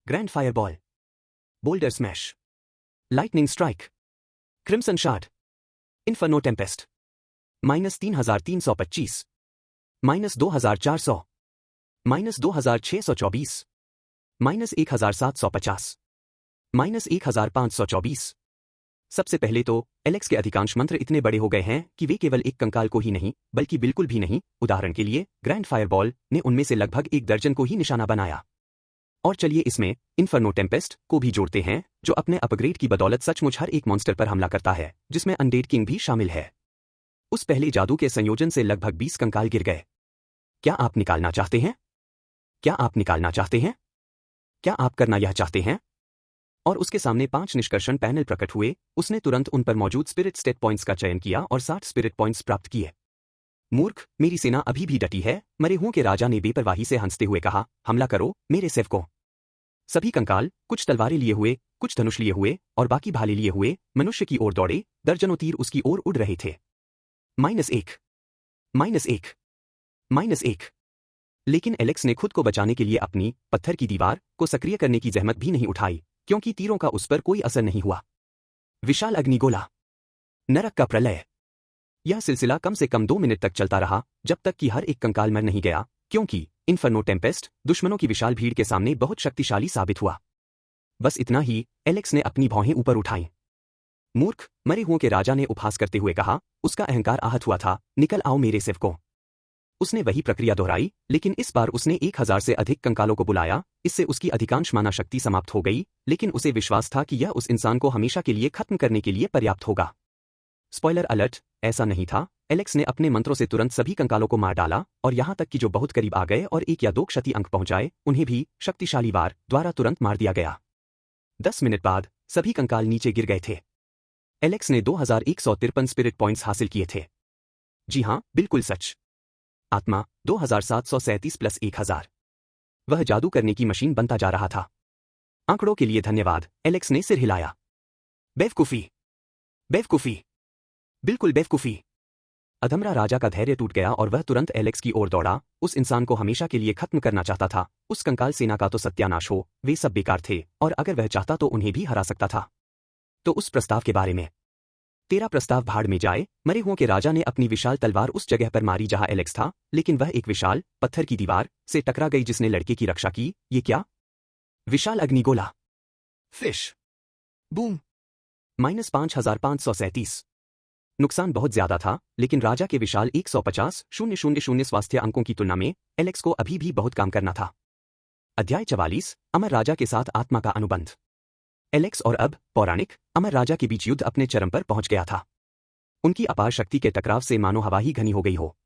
Grand fireball, boulder smash, lightning strike, crimson shard, inferno Tempest, -3325, -2400, -2624, -1750, -1524। सबसे पहले तो एलेक्स के अधिकांश मंत्र इतने बड़े हो गए हैं कि वे केवल एक कंकाल को ही नहीं, बल्कि बिल्कुल भी नहीं। उदाहरण के लिए ग्रैंड फायरबॉल ने उनमें से लगभग 1 दर्जन को ही निशाना बनाया। और चलिए इसमें इन्फर्नो टेम्पेस्ट को भी जोड़ते हैं, जो अपने अपग्रेड की बदौलत सचमुच हर एक मॉन्स्टर पर हमला करता है, जिसमें अनडेड किंग भी शामिल है। उस पहले जादू के संयोजन से लगभग 20 कंकाल गिर गए। क्या आप निकालना चाहते हैं? क्या आप निकालना चाहते हैं? क्या आप करना यह चाहते हैं? और उसके सामने 5 निष्कर्षण पैनल प्रकट हुए। उसने तुरंत उन पर मौजूद स्पिरिट स्टेट पॉइंट्स का चयन किया और 60 स्पिरिट पॉइंट्स प्राप्त किए। मूर्ख, मेरी सेना अभी भी डटी है, मरे हुओं के राजा ने बेपरवाही से हंसते हुए कहा, हमला करो मेरे सेवकों। सभी कंकाल, कुछ तलवारें लिए हुए, कुछ धनुष लिए हुए और बाकी भाले लिए हुए, मनुष्य की ओर दौड़े। दर्जनों तीर उसकी ओर उड़ रहे थे। -1, -1, -1। लेकिन एलेक्स ने खुद को बचाने के लिए अपनी पत्थर की दीवार को सक्रिय करने की जहमत भी नहीं उठाई, क्योंकि तीरों का उस पर कोई असर नहीं हुआ। विशाल अग्निगोला, नरक का प्रलय। यह सिलसिला कम से कम 2 मिनट तक चलता रहा, जब तक कि हर एक कंकाल मर नहीं गया, क्योंकि इन्फर्नो टेम्पेस्ट दुश्मनों की विशाल भीड़ के सामने बहुत शक्तिशाली साबित हुआ। बस इतना ही, एलेक्स ने अपनी भौहें ऊपर उठाईं। मूर्ख, मरे हुओं के राजा ने उपहास करते हुए कहा, उसका अहंकार आहत हुआ था, निकल आओ मेरे सेवकों। उसने वही प्रक्रिया दोहराई, लेकिन इस बार उसने 1000 से अधिक कंकालों को बुलाया। इससे उसकी अधिकांश माना शक्ति समाप्त हो गई, लेकिन उसे विश्वास था कि यह उस इंसान को हमेशा के लिए खत्म करने के लिए पर्याप्त होगा। स्पॉइलर अलर्ट, ऐसा नहीं था। एलेक्स ने अपने मंत्रों से तुरंत सभी कंकालों को मार डाला, और यहां तक कि जो बहुत करीब आ गए और 1 या 2 क्षति अंक पहुंचाए, उन्हें भी शक्तिशाली वार द्वारा तुरंत मार दिया गया। 10 मिनट बाद सभी कंकाल नीचे गिर गए थे। एलेक्स ने 2153 स्पिरिट पॉइंट्स हासिल किए थे। जी हां, बिल्कुल सच। आत्मा 2737 प्लस 1000। वह जादू करने की मशीन बनता जा रहा था। आंकड़ों के लिए धन्यवाद, एलेक्स ने सिर हिलाया। बेवकूफी, बेवकूफी, बिल्कुल बेवकूफी। अधमरा राजा का धैर्य टूट गया और वह तुरंत एलेक्स की ओर दौड़ा। उस इंसान को हमेशा के लिए खत्म करना चाहता था। उस कंकाल सेना का तो सत्यानाश हो, वे सब बेकार थे, और अगर वह चाहता तो उन्हें भी हरा सकता था। तो उस प्रस्ताव के बारे में? तेरा प्रस्ताव भाड़ में जाए। मरे हुओं के राजा ने अपनी विशाल तलवार उस जगह पर मारी जहां एलेक्स था, लेकिन वह एक विशाल पत्थर की दीवार से टकरा गई जिसने लड़के की रक्षा की। ये क्या? विशाल अग्निगोला। फिश। बूम। -5537। नुकसान बहुत ज्यादा था, लेकिन राजा के विशाल 150,000 स्वास्थ्य अंकों की तुलना में एलेक्स को अभी भी बहुत काम करना था। अध्याय 44, अमर राजा के साथ आत्मा का अनुबंध। एलेक्स और अब पौराणिक अमर राजा के बीच युद्ध अपने चरम पर पहुंच गया था। उनकी अपार शक्ति के टकराव से मानो हवा ही घनी हो गई हो।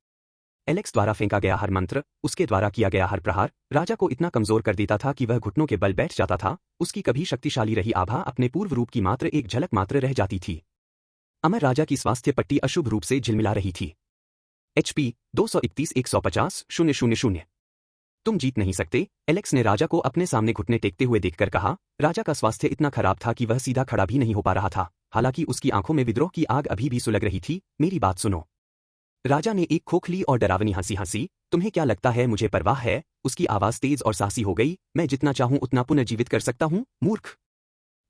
एलेक्स द्वारा फेंका गया हर मंत्र, उसके द्वारा किया गया हर प्रहार राजा को इतना कमजोर कर देता था कि वह घुटनों के बल बैठ जाता था। उसकी कभी शक्तिशाली रही आभा अपने पूर्व रूप की मात्र एक झलक मात्र रह जाती थी। अमर राजा की स्वास्थ्य पट्टी अशुभ रूप से झिलमिला रही थी। HP 231,150,000। तुम जीत नहीं सकते, एलेक्स ने राजा को अपने सामने घुटने टेकते हुए देखकर कहा। राजा का स्वास्थ्य इतना खराब था कि वह सीधा खड़ा भी नहीं हो पा रहा था। हालांकि उसकी आंखों में विद्रोह की आग अभी भी सुलग रही थी। मेरी बात सुनो। राजा ने एक खोखली और डरावनी हंसी हंसी। तुम्हें क्या लगता है मुझे परवाह है? उसकी आवाज तेज और साहसी हो गई। मैं जितना चाहूं उतना पुनर्जीवित कर सकता हूं, मूर्ख।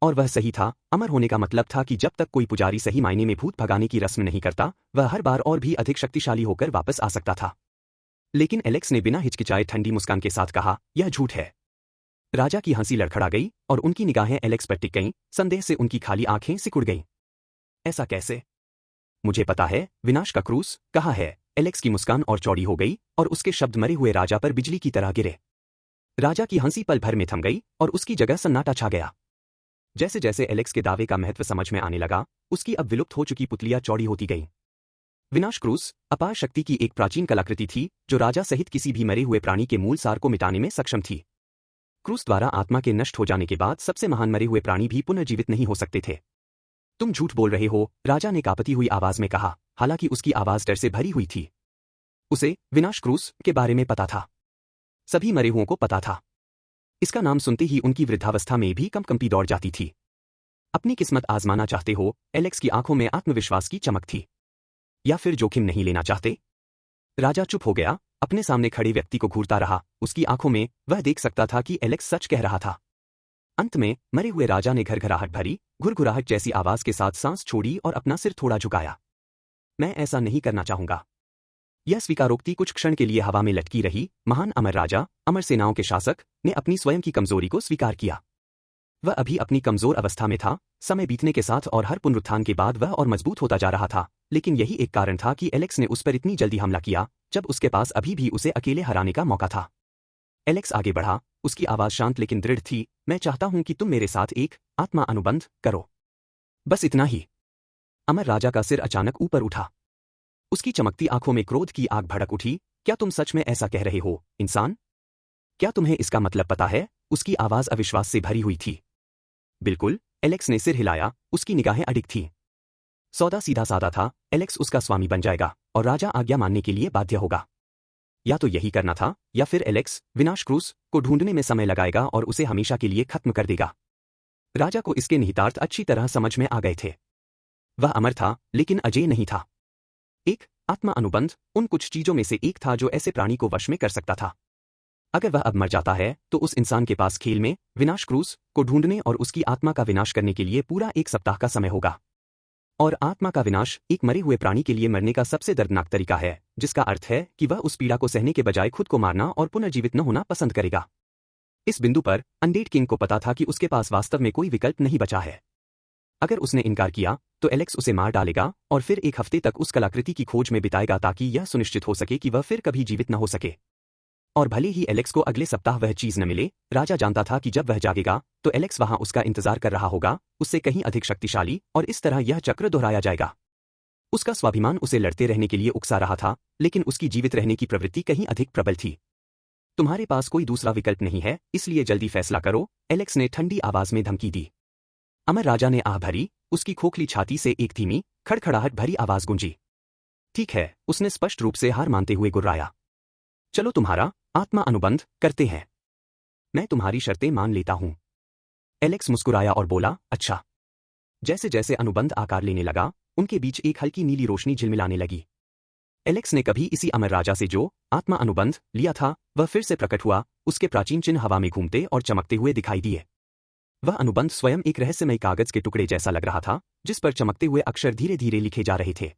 और वह सही था। अमर होने का मतलब था कि जब तक कोई पुजारी सही मायने में भूत भगाने की रस्म नहीं करता, वह हर बार और भी अधिक शक्तिशाली होकर वापस आ सकता था। लेकिन एलेक्स ने बिना हिचकिचाए ठंडी मुस्कान के साथ कहा, यह झूठ है। राजा की हंसी लड़खड़ा गई और उनकी निगाहें एलेक्स पर टिक गईं। संदेह से उनकी खाली आंखें सिकुड़ गईं। ऐसा कैसे? मुझे पता है, विनाश का क्रूस। कहा है। एलेक्स की मुस्कान और चौड़ी हो गई और उसके शब्द मरे हुए राजा पर बिजली की तरह गिरे। राजा की हंसी पल भर में थम गई और उसकी जगह सन्नाटा छा गया। जैसे जैसे एलेक्स के दावे का महत्व समझ में आने लगा, उसकी अब विलुप्त हो चुकी पुतलियां चौड़ी होती गईं। विनाश क्रूस अपार शक्ति की एक प्राचीन कलाकृति थी जो राजा सहित किसी भी मरे हुए प्राणी के मूल सार को मिटाने में सक्षम थी। क्रूस द्वारा आत्मा के नष्ट हो जाने के बाद सबसे महान मरे हुए प्राणी भी पुनर्जीवित नहीं हो सकते थे। तुम झूठ बोल रहे हो, राजा ने कांपती हुई आवाज में कहा, हालांकि उसकी आवाज डर से भरी हुई थी। उसे विनाश क्रूस के बारे में पता था। सभी मरे हुओं को पता था। इसका नाम सुनते ही उनकी वृद्धावस्था में भी कंपी दौड़ जाती थी। अपनी किस्मत आजमाना चाहते हो? एलेक्स की आंखों में आत्मविश्वास की चमक थी। या फिर जोखिम नहीं लेना चाहते? राजा चुप हो गया, अपने सामने खड़े व्यक्ति को घूरता रहा। उसकी आंखों में वह देख सकता था कि एलेक्स सच कह रहा था। अंत में मरे हुए राजा ने घरघराहट भरी, घुरघुराहट जैसी आवाज के साथ सांस छोड़ी और अपना सिर थोड़ा झुकाया। मैं ऐसा नहीं करना चाहूंगा। यह स्वीकारोक्ति कुछ क्षण के लिए हवा में लटकी रही। महान अमर राजा, अमर सेनाओं के शासक, ने अपनी स्वयं की कमजोरी को स्वीकार किया। वह अभी अपनी कमजोर अवस्था में था। समय बीतने के साथ और हर पुनरुत्थान के बाद वह और मजबूत होता जा रहा था। लेकिन यही एक कारण था कि एलेक्स ने उस पर इतनी जल्दी हमला किया, जब उसके पास अभी भी उसे अकेले हराने का मौका था। एलेक्स आगे बढ़ा, उसकी आवाज शांत लेकिन दृढ़ थी। मैं चाहता हूं कि तुम मेरे साथ एक आत्मा अनुबंध करो। बस इतना ही। अमर राजा का सिर अचानक ऊपर उठा। उसकी चमकती आंखों में क्रोध की आग भड़क उठी। क्या तुम सच में ऐसा कह रहे हो, इंसान? क्या तुम्हें इसका मतलब पता है? उसकी आवाज अविश्वास से भरी हुई थी। बिल्कुल, एलेक्स ने सिर हिलाया। उसकी निगाहें अडिग थीं। सौदा सीधा साधा था। एलेक्स उसका स्वामी बन जाएगा और राजा आज्ञा मानने के लिए बाध्य होगा। या तो यही करना था, या फिर एलेक्स विनाश क्रूस को ढूंढने में समय लगाएगा और उसे हमेशा के लिए खत्म कर देगा। राजा को इसके निहितार्थ अच्छी तरह समझ में आ गए थे। वह अमर था, लेकिन अजेय नहीं था। एक आत्मा अनुबंध उन कुछ चीजों में से एक था जो ऐसे प्राणी को वश में कर सकता था। अगर वह अब मर जाता है तो उस इंसान के पास खेल में विनाश क्रूस को ढूंढने और उसकी आत्मा का विनाश करने के लिए पूरा एक सप्ताह का समय होगा। और आत्मा का विनाश एक मरे हुए प्राणी के लिए मरने का सबसे दर्दनाक तरीका है, जिसका अर्थ है कि वह उस पीड़ा को सहने के बजाय खुद को मारना और पुनर्जीवित न होना पसंद करेगा। इस बिंदु पर अनडेड किंग को पता था कि उसके पास वास्तव में कोई विकल्प नहीं बचा है। अगर उसने इनकार किया तो एलेक्स उसे मार डालेगा और फिर एक हफ्ते तक उस कलाकृति की खोज में बिताएगा ताकि यह सुनिश्चित हो सके कि वह फिर कभी जीवित न हो सके। और भले ही एलेक्स को अगले सप्ताह वह चीज न मिले, राजा जानता था कि जब वह जागेगा तो एलेक्स वहां उसका इंतजार कर रहा होगा, उससे कहीं अधिक शक्तिशाली, और इस तरह यह चक्र दोहराया जाएगा। उसका स्वाभिमान उसे लड़ते रहने के लिए उकसा रहा था, लेकिन उसकी जीवित रहने की प्रवृत्ति कहीं अधिक प्रबल थी। तुम्हारे पास कोई दूसरा विकल्प नहीं है, इसलिए जल्दी फैसला करो, एलेक्स ने ठंडी आवाज में धमकी दी। अमर राजा ने आह भरी। उसकी खोखली छाती से एक धीमी, खड़खड़ाहट भरी आवाज गूंजी। ठीक है, उसने स्पष्ट रूप से हार मानते हुए गुर्राया। चलो तुम्हारा आत्मा अनुबंध करते हैं। मैं तुम्हारी शर्तें मान लेता हूं। एलेक्स मुस्कुराया और बोला, अच्छा। जैसे जैसे अनुबंध आकार लेने लगा, उनके बीच एक हल्की नीली रोशनी झिलमिलाने लगी। एलेक्स ने कभी इसी अमर राजा से जो आत्मा अनुबंध लिया था, वह फिर से प्रकट हुआ। उसके प्राचीन चिन्ह हवा में घूमते और चमकते हुए दिखाई दिए। वह अनुबंध स्वयं एक रहस्यमय कागज के टुकड़े जैसा लग रहा था, जिस पर चमकते हुए अक्षर धीरे धीरे लिखे जा रहे थे।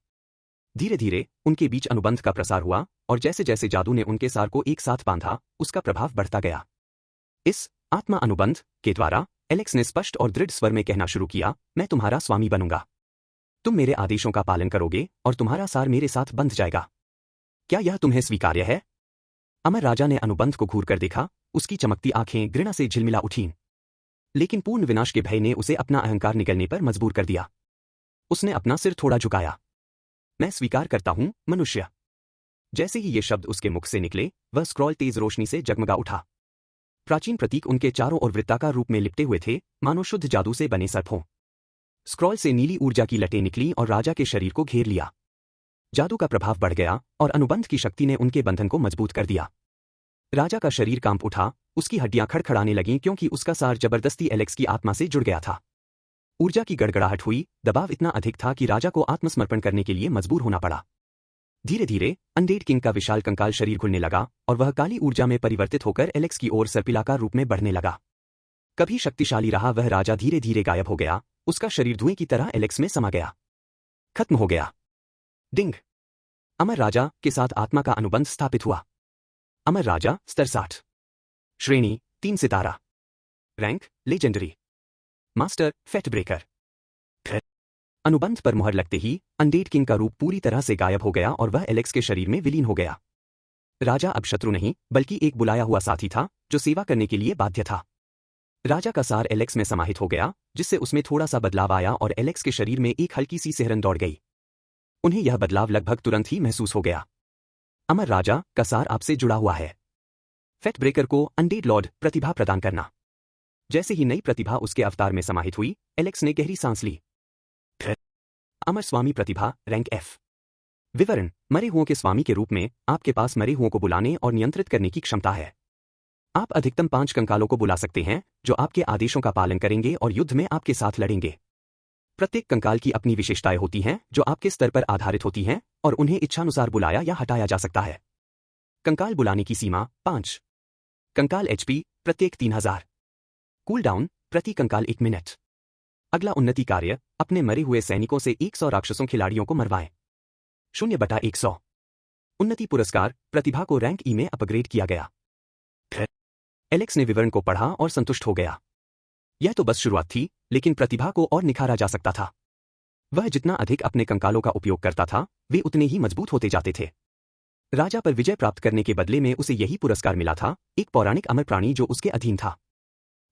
धीरे धीरे उनके बीच अनुबंध का प्रसार हुआ, और जैसे जैसे जादू ने उनके सार को एक साथ बांधा, उसका प्रभाव बढ़ता गया। इस आत्मा अनुबंध के द्वारा एलेक्स ने स्पष्ट और दृढ़ स्वर में कहना शुरू किया, मैं तुम्हारा स्वामी बनूंगा। तुम मेरे आदेशों का पालन करोगे और तुम्हारा सार मेरे साथ बंध जाएगा। क्या यह तुम्हें स्वीकार्य है? अमर राजा ने अनुबंध को घूर कर देखा। उसकी चमकती आंखें घृणा से झिलमिला उठीं। लेकिन पूर्ण विनाश के भय ने उसे अपना अहंकार निगलने पर मजबूर कर दिया। उसने अपना सिर थोड़ा झुकाया। मैं स्वीकार करता हूं, मनुष्य। जैसे ही ये शब्द उसके मुख से निकले, वह स्क्रॉल तेज रोशनी से जगमगा उठा। प्राचीन प्रतीक उनके चारों ओर वृत्ताकार रूप में लिपटे हुए थे, मानो शुद्ध जादू से बने सर्प हों। स्क्रॉल से नीली ऊर्जा की लटें निकलीं और राजा के शरीर को घेर लिया। जादू का प्रभाव बढ़ गया और अनुबंध की शक्ति ने उनके बंधन को मजबूत कर दिया। राजा का शरीर कांप उठा, उसकी हड्डियां खड़खड़ाने लगीं क्योंकि उसका सार जबरदस्ती एलेक्स की आत्मा से जुड़ गया था। ऊर्जा की गड़गड़ाहट हुई, दबाव इतना अधिक था कि राजा को आत्मसमर्पण करने के लिए मजबूर होना पड़ा। धीरे धीरे अनडेड किंग का विशाल कंकाल शरीर खुलने लगा और वह काली ऊर्जा में परिवर्तित होकर एलेक्स की ओर सर्पिलाकार रूप में बढ़ने लगा। कभी शक्तिशाली रहा वह राजा धीरे धीरे गायब हो गया, उसका शरीर धुएं की तरह एलेक्स में समा गया, खत्म हो गया। डिंग। अमर राजा के साथ आत्मा का अनुबंध स्थापित हुआ। अमर राजा स्तर 60। श्रेणी 3 सितारा। Rank legendary. Master fate breaker. अनुबंध पर मुहर लगते ही अनडेड किंग का रूप पूरी तरह से गायब हो गया और वह एलेक्स के शरीर में विलीन हो गया। राजा अब शत्रु नहीं बल्कि एक बुलाया हुआ साथी था जो सेवा करने के लिए बाध्य था। राजा का सार एलेक्स में समाहित हो गया, जिससे उसमें थोड़ा सा बदलाव आया और एलेक्स के शरीर में एक हल्की सी सिहरन दौड़ गई। उन्हें यह बदलाव लगभग तुरंत ही महसूस हो गया। अमर राजा का सार आपसे जुड़ा हुआ है। फेट ब्रेकर को अनडेड लॉर्ड प्रतिभा प्रदान करना। जैसे ही नई प्रतिभा उसके अवतार में समाहित हुई, एलेक्स ने गहरी सांस ली। अमर स्वामी प्रतिभा रैंक F। विवरण: मरे हुओं के स्वामी के रूप में आपके पास मरे हुओं को बुलाने और नियंत्रित करने की क्षमता है। आप अधिकतम 5 कंकालों को बुला सकते हैं जो आपके आदेशों का पालन करेंगे और युद्ध में आपके साथ लड़ेंगे। प्रत्येक कंकाल की अपनी विशेषताएं होती हैं जो आपके स्तर पर आधारित होती हैं और उन्हें इच्छानुसार बुलाया या हटाया जा सकता है। कंकाल बुलाने की सीमा 5। कंकाल HP प्रत्येक 3000। कूल डाउन प्रति कंकाल 1 मिनट। अगला उन्नति कार्य: अपने मरे हुए सैनिकों से 100 राक्षसों खिलाड़ियों को मरवाएं। 0/100। उन्नति पुरस्कार: प्रतिभा को रैंक E में अपग्रेड किया गया। एलेक्स ने विवरण को पढ़ा और संतुष्ट हो गया। यह तो बस शुरुआत थी, लेकिन प्रतिभा को और निखारा जा सकता था। वह जितना अधिक अपने कंकालों का उपयोग करता था, वे उतने ही मजबूत होते जाते थे। राजा पर विजय प्राप्त करने के बदले में उसे यही पुरस्कार मिला था, एक पौराणिक अमर प्राणी जो उसके अधीन था।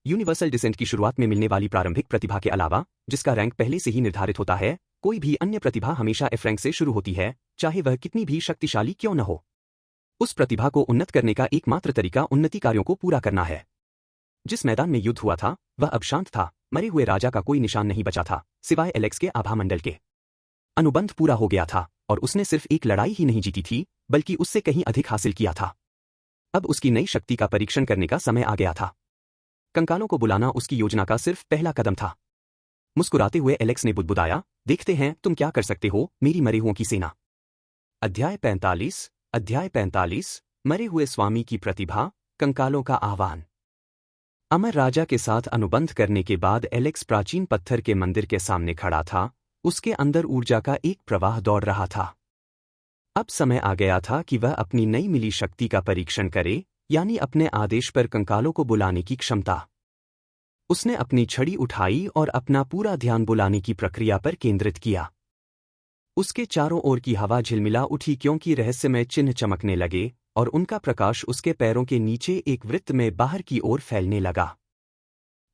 यूनिवर्सल डिसेंट की शुरुआत में मिलने वाली प्रारंभिक प्रतिभा के अलावा, जिसका रैंक पहले से ही निर्धारित होता है, कोई भी अन्य प्रतिभा हमेशा F रैंक से शुरू होती है, चाहे वह कितनी भी शक्तिशाली क्यों न हो। उस प्रतिभा को उन्नत करने का एकमात्र तरीका उन्नति कार्यों को पूरा करना है। जिस मैदान में युद्ध हुआ था, वह अब शांत था। मरे हुए राजा का कोई निशान नहीं बचा था, सिवाय एलेक्स के आभा मंडल के। अनुबंध पूरा हो गया था और उसने सिर्फ एक लड़ाई ही नहीं जीती थी, बल्कि उससे कहीं अधिक हासिल किया था। अब उसकी नई शक्ति का परीक्षण करने का समय आ गया था। कंकालों को बुलाना उसकी योजना का सिर्फ पहला कदम था। मुस्कुराते हुए एलेक्स ने बुदबुदाया, देखते हैं तुम क्या कर सकते हो, मेरी मरे हुओं की सेना। अध्याय 45 मरे हुए स्वामी की प्रतिभा, कंकालों का आह्वान। अमर राजा के साथ अनुबंध करने के बाद एलेक्स प्राचीन पत्थर के मंदिर के सामने खड़ा था। उसके अंदर ऊर्जा का एक प्रवाह दौड़ रहा था। अब समय आ गया था कि वह अपनी नई मिली शक्ति का परीक्षण करे, यानी अपने आदेश पर कंकालों को बुलाने की क्षमता। उसने अपनी छड़ी उठाई और अपना पूरा ध्यान बुलाने की प्रक्रिया पर केंद्रित किया। उसके चारों ओर की हवा झिलमिला उठी क्योंकि रहस्यमय चिन्ह चमकने लगे और उनका प्रकाश उसके पैरों के नीचे एक वृत्त में बाहर की ओर फैलने लगा।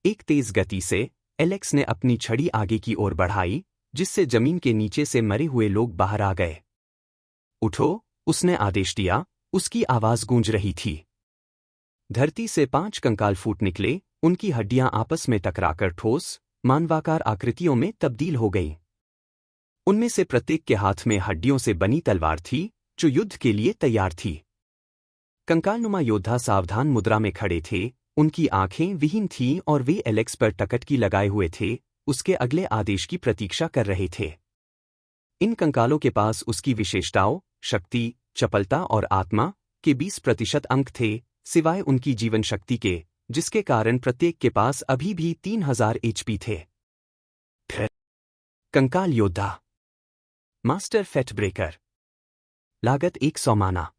एक तेज गति से एलेक्स ने अपनी छड़ी आगे की ओर बढ़ाई, जिससे जमीन के नीचे से मरे हुए लोग बाहर आ गए। उठो, उसने आदेश दिया, उसकी आवाज गूंज रही थी। धरती से 5 कंकाल फूट निकले, उनकी हड्डियां आपस में टकराकर ठोस, मानवाकार आकृतियों में तब्दील हो गईं। उनमें से प्रत्येक के हाथ में हड्डियों से बनी तलवार थी, जो युद्ध के लिए तैयार थी। कंकालनुमा योद्धा सावधान मुद्रा में खड़े थे, उनकी आंखें विहीन थीं और वे एलेक्स पर टकटकी लगाए हुए थे, उसके अगले आदेश की प्रतीक्षा कर रहे थे। इन कंकालों के पास उसकी विशेषताओं, शक्ति, चपलता और आत्मा के 20% अंक थे, सिवाय उनकी जीवन शक्ति के, जिसके कारण प्रत्येक के पास अभी भी 3000 HP थे। कंकाल योद्धा। Master fate breaker. लागत 100 माना।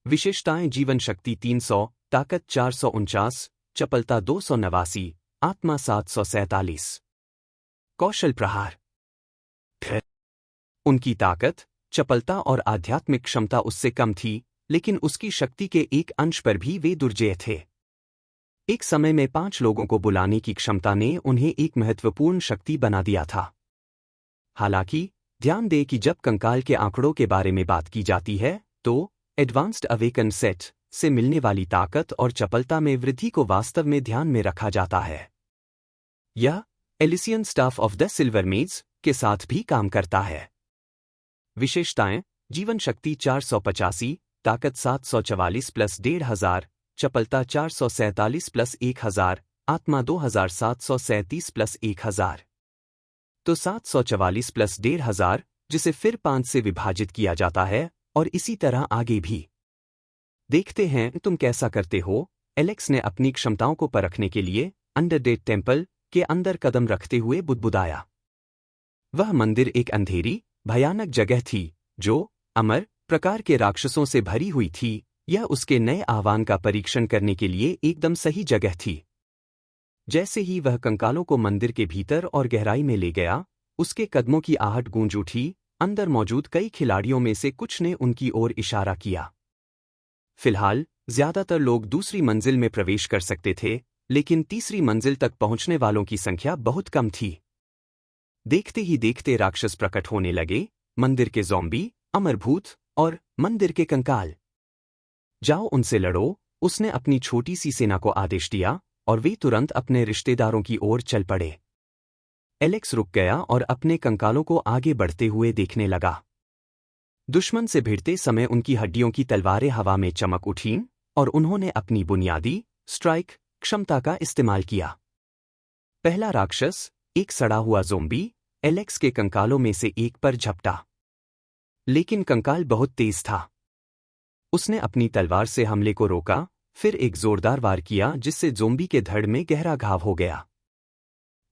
विशेषताएं: जीवन शक्ति 300, ताकत 449, चपलता 289, आत्मा 747। कौशल प्रहार। उनकी ताकत, चपलता और आध्यात्मिक क्षमता उससे कम थी, लेकिन उसकी शक्ति के एक अंश पर भी वे दुर्जेय थे। एक समय में 5 लोगों को बुलाने की क्षमता ने उन्हें एक महत्वपूर्ण शक्ति बना दिया था। हालांकि ध्यान दें कि जब कंकाल के आंकड़ों के बारे में बात की जाती है, तो एडवांस्ड अवेकन सेट से मिलने वाली ताकत और चपलता में वृद्धि को वास्तव में ध्यान में रखा जाता है। यह Elysian staff of the silver मेज के साथ भी काम करता है। विशेषताएं: जीवन शक्ति 485, ताकत 744 प्लस 1500, चपलता 447 प्लस 1000, आत्मा 2737 प्लस 1000। तो 744 प्लस 1500, जिसे फिर 5 से विभाजित किया जाता है, और इसी तरह आगे भी। देखते हैं तुम कैसा करते हो। एलेक्स ने अपनी क्षमताओं को परखने के लिए अंडरडेथ टेम्पल के अंदर कदम रखते हुए बुदबुदाया। वह मंदिर एक अंधेरी, भयानक जगह थी जो अमर प्रकार के राक्षसों से भरी हुई थी। यह उसके नए आह्वान का परीक्षण करने के लिए एकदम सही जगह थी। जैसे ही वह कंकालों को मंदिर के भीतर और गहराई में ले गया, उसके कदमों की आहट गूंज उठी। अंदर मौजूद कई खिलाड़ियों में से कुछ ने उनकी ओर इशारा किया। फिलहाल ज्यादातर लोग दूसरी मंजिल में प्रवेश कर सकते थे, लेकिन तीसरी मंजिल तक पहुंचने वालों की संख्या बहुत कम थी। देखते ही देखते राक्षस प्रकट होने लगे, मंदिर के ज़ॉम्बी, अमरभूत और मंदिर के कंकाल। जाओ उनसे लड़ो, उसने अपनी छोटी सी सेना को आदेश दिया, और वे तुरंत अपने रिश्तेदारों की ओर चल पड़े। एलेक्स रुक गया और अपने कंकालों को आगे बढ़ते हुए देखने लगा। दुश्मन से भिड़ते समय उनकी हड्डियों की तलवारें हवा में चमक उठीं, और उन्होंने अपनी बुनियादी स्ट्राइक क्षमता का इस्तेमाल किया। पहला राक्षस, एक सड़ा हुआ ज़ोंबी, एलेक्स के कंकालों में से एक पर झपटा। लेकिन कंकाल बहुत तेज था। उसने अपनी तलवार से हमले को रोका, फिर एक जोरदार वार किया जिससे ज़ोंबी के धड़ में गहरा घाव हो गया।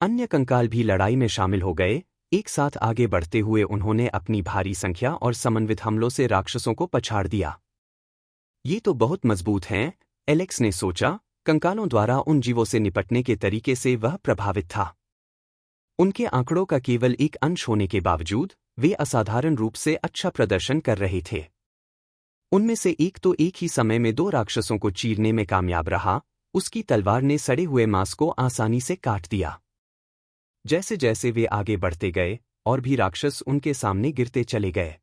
अन्य कंकाल भी लड़ाई में शामिल हो गए। एक साथ आगे बढ़ते हुए उन्होंने अपनी भारी संख्या और समन्वित हमलों से राक्षसों को पछाड़ दिया। ये तो बहुत मजबूत हैं, एलेक्स ने सोचा। कंकालों द्वारा उन जीवों से निपटने के तरीके से वह प्रभावित था। उनके आंकड़ों का केवल एक अंश होने के बावजूद वे असाधारण रूप से अच्छा प्रदर्शन कर रहे थे। उनमें से एक तो एक ही समय में 2 राक्षसों को चीरने में कामयाब रहा। उसकी तलवार ने सड़े हुए मांस को आसानी से काट दिया। जैसे जैसे वे आगे बढ़ते गए, और भी राक्षस उनके सामने गिरते चले गए।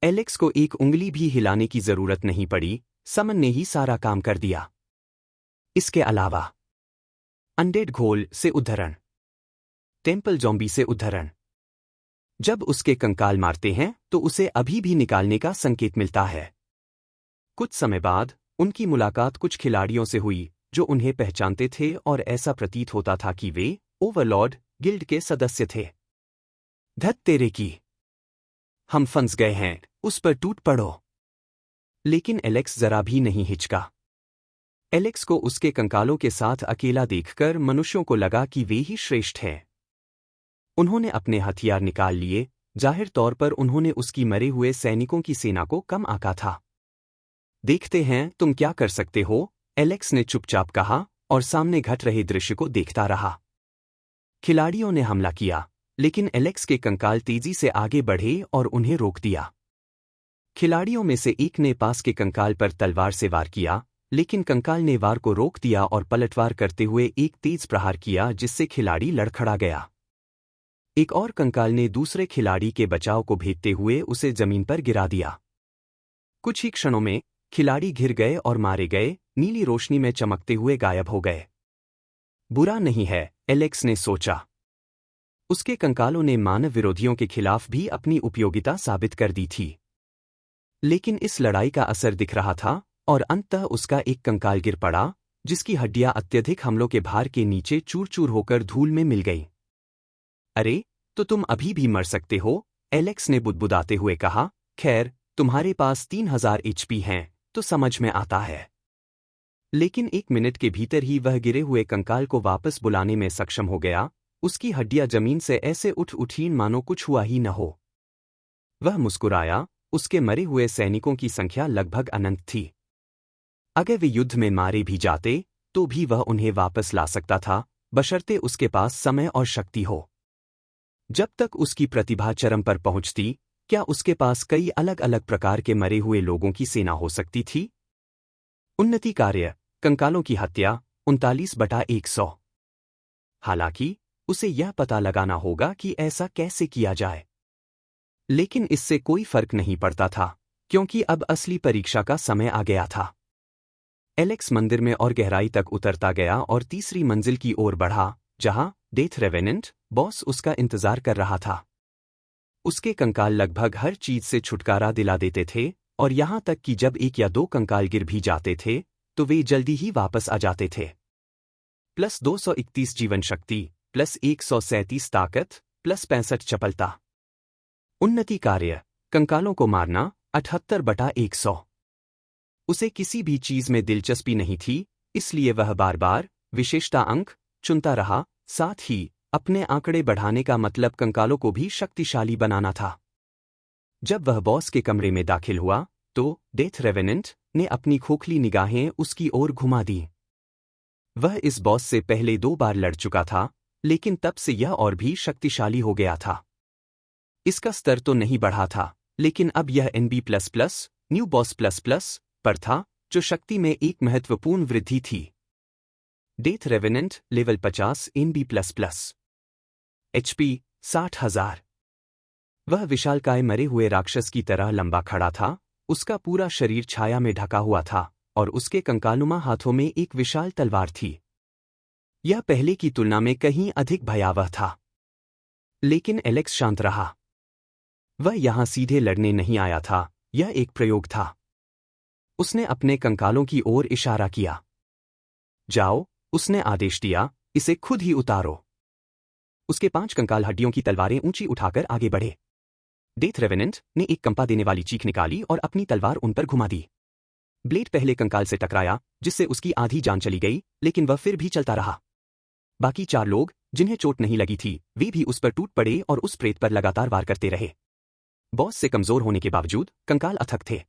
एलेक्स को एक उंगली भी हिलाने की जरूरत नहीं पड़ी, समन ने ही सारा काम कर दिया। इसके अलावा अनडेड घोल से उद्धरण, टेम्पल ज़ॉम्बी से उद्धरण। जब उसके कंकाल मारते हैं तो उसे अभी भी निकालने का संकेत मिलता है। कुछ समय बाद उनकी मुलाकात कुछ खिलाड़ियों से हुई जो उन्हें पहचानते थे, और ऐसा प्रतीत होता था कि वे ओवरलॉर्ड गिल्ड के सदस्य थे। धत तेरे की, हम फंस गए हैं, उस पर टूट पड़ो। लेकिन एलेक्स जरा भी नहीं हिचका। एलेक्स को उसके कंकालों के साथ अकेला देखकर मनुष्यों को लगा कि वे ही श्रेष्ठ हैं। उन्होंने अपने हथियार निकाल लिए। जाहिर तौर पर उन्होंने उसकी मरे हुए सैनिकों की सेना को कम आंका था। देखते हैं तुम क्या कर सकते हो, एलेक्स ने चुपचाप कहा, और सामने घट रहे दृश्य को देखता रहा। खिलाड़ियों ने हमला किया, लेकिन एलेक्स के कंकाल तेजी से आगे बढ़े और उन्हें रोक दिया। खिलाड़ियों में से एक ने पास के कंकाल पर तलवार से वार किया, लेकिन कंकाल ने वार को रोक दिया और पलटवार करते हुए एक तेज प्रहार किया जिससे खिलाड़ी लड़खड़ा गया। एक और कंकाल ने दूसरे खिलाड़ी के बचाव को भेदते हुए उसे जमीन पर गिरा दिया। कुछ ही क्षणों में खिलाड़ी घिर गए और मारे गए, नीली रोशनी में चमकते हुए गायब हो गए। बुरा नहीं है, एलेक्स ने सोचा। उसके कंकालों ने मानव विरोधियों के खिलाफ भी अपनी उपयोगिता साबित कर दी थी। लेकिन इस लड़ाई का असर दिख रहा था, और अंततः उसका एक कंकाल गिर पड़ा, जिसकी हड्डियां अत्यधिक हमलों के भार के नीचे चूर चूर होकर धूल में मिल गईं। अरे, तो तुम अभी भी मर सकते हो, एलेक्स ने बुदबुदाते हुए कहा। खैर, तुम्हारे पास 3000 HP हैं, तो समझ में आता है। लेकिन 1 मिनट के भीतर ही वह गिरे हुए कंकाल को वापस बुलाने में सक्षम हो गया। उसकी हड्डियां जमीन से ऐसे उठ उठीं मानो कुछ हुआ ही न हो। वह मुस्कुराया। उसके मरे हुए सैनिकों की संख्या लगभग अनंत थी। अगर वे युद्ध में मारे भी जाते, तो भी वह उन्हें वापस ला सकता था, बशर्ते उसके पास समय और शक्ति हो। जब तक उसकी प्रतिभा चरम पर पहुंचती, क्या उसके पास कई अलग अलग प्रकार के मरे हुए लोगों की सेना हो सकती थी? उन्नति कार्य, कंकालों की हत्या, 39/100। हालांकि उसे यह पता लगाना होगा कि ऐसा कैसे किया जाए। लेकिन इससे कोई फर्क नहीं पड़ता था, क्योंकि अब असली परीक्षा का समय आ गया था। एलेक्स मंदिर में और गहराई तक उतरता गया और तीसरी मंजिल की ओर बढ़ा, जहां डेथ रेवेनेंट बॉस उसका इंतजार कर रहा था। उसके कंकाल लगभग हर चीज से छुटकारा दिला देते थे, और यहां तक कि जब 1 या 2 कंकाल गिर भी जाते थे, तो वे जल्दी ही वापस आ जाते थे। +231 जीवन शक्ति, +137 ताकत, प्लस 65 चपलता। उन्नति कार्य, कंकालों को मारना 78/100। उसे किसी भी चीज में दिलचस्पी नहीं थी, इसलिए वह बार बार विशेषता अंक चुनता रहा, साथ ही अपने आंकड़े बढ़ाने का मतलब कंकालों को भी शक्तिशाली बनाना था। जब वह बॉस के कमरे में दाखिल हुआ तो डेथ रेवेनेंट ने अपनी खोखली निगाहें उसकी ओर घुमा दी। वह इस बॉस से पहले 2 बार लड़ चुका था, लेकिन तब से यह और भी शक्तिशाली हो गया था। इसका स्तर तो नहीं बढ़ा था, लेकिन अब यह NB++ न्यू बॉस प्लस पर था, जो शक्ति में एक महत्वपूर्ण वृद्धि थी। Death revenant level 50 NB++। HP 60,000। वह विशालकाय मरे हुए राक्षस की तरह लंबा खड़ा था, उसका पूरा शरीर छाया में ढका हुआ था और उसके कंकालनुमा हाथों में एक विशाल तलवार थी। यह पहले की तुलना में कहीं अधिक भयावह था। लेकिन एलेक्स शांत रहा। वह यहां सीधे लड़ने नहीं आया था, यह एक प्रयोग था। उसने अपने कंकालों की ओर इशारा किया। जाओ, उसने आदेश दिया, इसे खुद ही उतारो। उसके 5 कंकाल हड्डियों की तलवारें ऊंची उठाकर आगे बढ़े। डेथ रेवेनेंट ने एक कंपा देने वाली चीख निकाली और अपनी तलवार उन पर घुमा दी। ब्लेड पहले कंकाल से टकराया, जिससे उसकी आधी जान चली गई, लेकिन वह फिर भी चलता रहा। बाकी 4 लोग, जिन्हें चोट नहीं लगी थी, वे भी उस पर टूट पड़े और उस प्रेत पर लगातार वार करते रहे। बॉस से कमजोर होने के बावजूद कंकाल अथक थे।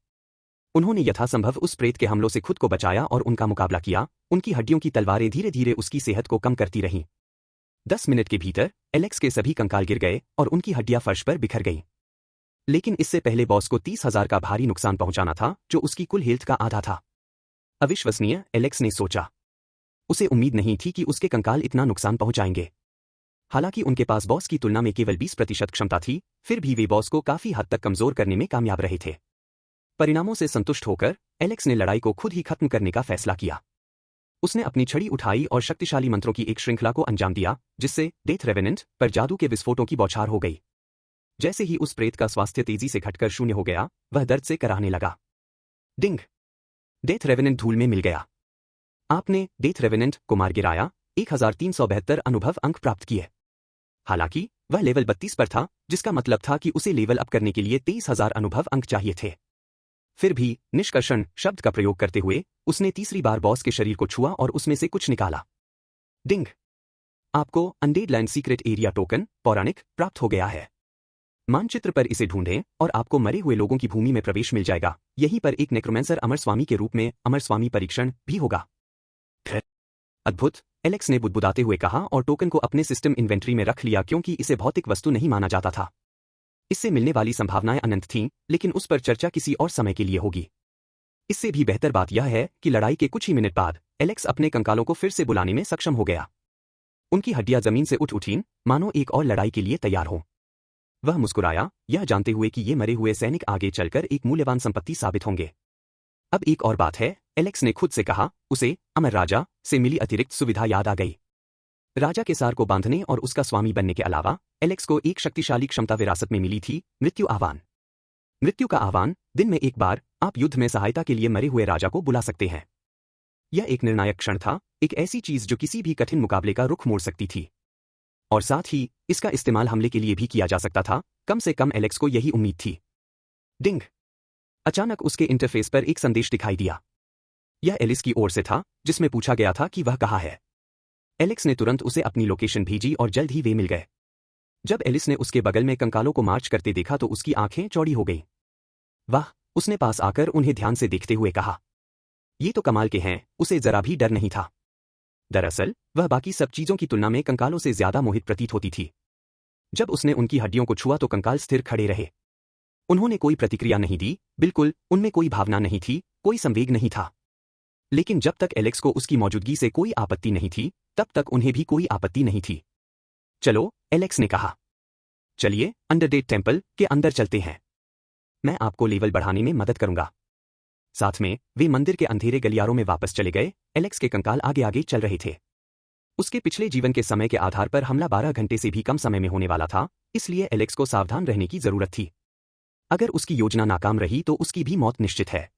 उन्होंने यथासंभव उस प्रेत के हमलों से खुद को बचाया और उनका मुकाबला किया। उनकी हड्डियों की तलवारें धीरे धीरे उसकी सेहत को कम करती रहीं। 10 मिनट के भीतर एलेक्स के सभी कंकाल गिर गए और उनकी हड्डियां फर्श पर बिखर गईं। लेकिन इससे पहले बॉस को 30,000 का भारी नुकसान पहुंचाना था, जो उसकी कुल हेल्थ का आधा था। अविश्वसनीय, एलेक्स ने सोचा। उसे उम्मीद नहीं थी कि उसके कंकाल इतना नुकसान पहुंचाएंगे। हालांकि उनके पास बॉस की तुलना में केवल 20% क्षमता थी, फिर भी वे बॉस को काफी हद तक कमजोर करने में कामयाब रहे थे। परिणामों से संतुष्ट होकर एलेक्स ने लड़ाई को खुद ही खत्म करने का फैसला किया। उसने अपनी छड़ी उठाई और शक्तिशाली मंत्रों की एक श्रृंखला को अंजाम दिया, जिससे डेथ रेवेनेंट पर जादू के विस्फोटों की बौछार हो गई। जैसे ही उस प्रेत का स्वास्थ्य तेजी से घटकर शून्य हो गया, वह दर्द से कराहने लगा। डिंग! डेथ रेवेनेंट धूल में मिल गया। आपने डेथ रेवेनेंट को मार गिराया, 1372 अनुभव अंक प्राप्त किए। हालांकि वह लेवल 32 पर था, जिसका मतलब था कि उसे लेवल अप करने के लिए 23,000 अनुभव अंक चाहिए थे। फिर भी निष्कर्षण शब्द का प्रयोग करते हुए उसने तीसरी बार बॉस के शरीर को छुआ और उसमें से कुछ निकाला। डिंग! आपको undead land secret area token पौराणिक प्राप्त हो गया है। मानचित्र पर इसे ढूंढें और आपको मरे हुए लोगों की भूमि में प्रवेश मिल जाएगा। यहीं पर एक नेक्रोमेंसर अमर स्वामी के रूप में अमर स्वामी परीक्षण भी होगा। अद्भुत, एलेक्स ने बुदबुदाते हुए कहा और टोकन को अपने सिस्टम इन्वेंट्री में रख लिया, क्योंकि इसे भौतिक वस्तु नहीं माना जाता था। इससे मिलने वाली संभावनाएं अनंत थीं, लेकिन उस पर चर्चा किसी और समय के लिए होगी। इससे भी बेहतर बात यह है कि लड़ाई के कुछ ही मिनट बाद एलेक्स अपने कंकालों को फिर से बुलाने में सक्षम हो गया। उनकी हड्डियां जमीन से उठ उठीं, मानो एक और लड़ाई के लिए तैयार हों। वह मुस्कुराया, यह जानते हुए कि ये मरे हुए सैनिक आगे चलकर एक मूल्यवान संपत्ति साबित होंगे। अब एक और बात है, एलेक्स ने खुद से कहा। उसे अमर राजा से मिली अतिरिक्त सुविधा याद आ गई। राजा के सार को बांधने और उसका स्वामी बनने के अलावा एलेक्स को एक शक्तिशाली क्षमता विरासत में मिली थी, मृत्यु आह्वान। मृत्यु का आह्वान, दिन में एक बार आप युद्ध में सहायता के लिए मरे हुए राजा को बुला सकते हैं। यह एक निर्णायक क्षण था, एक ऐसी चीज जो किसी भी कठिन मुकाबले का रुख मोड़ सकती थी। और साथ ही इसका इस्तेमाल हमले के लिए भी किया जा सकता था। कम से कम एलेक्स को यही उम्मीद थी। डिंग! अचानक उसके इंटरफेस पर एक संदेश दिखाई दिया। यह एलिस की ओर से था, जिसमें पूछा गया था कि वह कहाँ है। एलेक्स ने तुरंत उसे अपनी लोकेशन भेजी और जल्द ही वे मिल गए। जब एलिस ने उसके बगल में कंकालों को मार्च करते देखा तो उसकी आंखें चौड़ी हो गईं। वाह! उसने पास आकर उन्हें ध्यान से देखते हुए कहा। ये तो कमाल के हैं, उसे जरा भी डर नहीं था। दरअसल वह बाकी सब चीजों की तुलना में कंकालों से ज्यादा मोहित प्रतीत होती थी। जब उसने उनकी हड्डियों को छुआ तो कंकाल स्थिर खड़े रहे। उन्होंने कोई प्रतिक्रिया नहीं दी, बिल्कुल उनमें कोई भावना नहीं थी, कोई संवेग नहीं था। लेकिन जब तक एलेक्स को उसकी मौजूदगी से कोई आपत्ति नहीं थी, तब तक उन्हें भी कोई आपत्ति नहीं थी। चलो, एलेक्स ने कहा। चलिए, अंडरडेथ टेम्पल के अंदर चलते हैं। मैं आपको लेवल बढ़ाने में मदद करूंगा। साथ में वे मंदिर के अंधेरे गलियारों में वापस चले गए। एलेक्स के कंकाल आगे आगे चल रहे थे। उसके पिछले जीवन के समय के आधार पर हमला 12 घंटे से भी कम समय में होने वाला था, इसलिए एलेक्स को सावधान रहने की जरूरत थी। अगर उसकी योजना नाकाम रही तो उसकी भी मौत निश्चित है।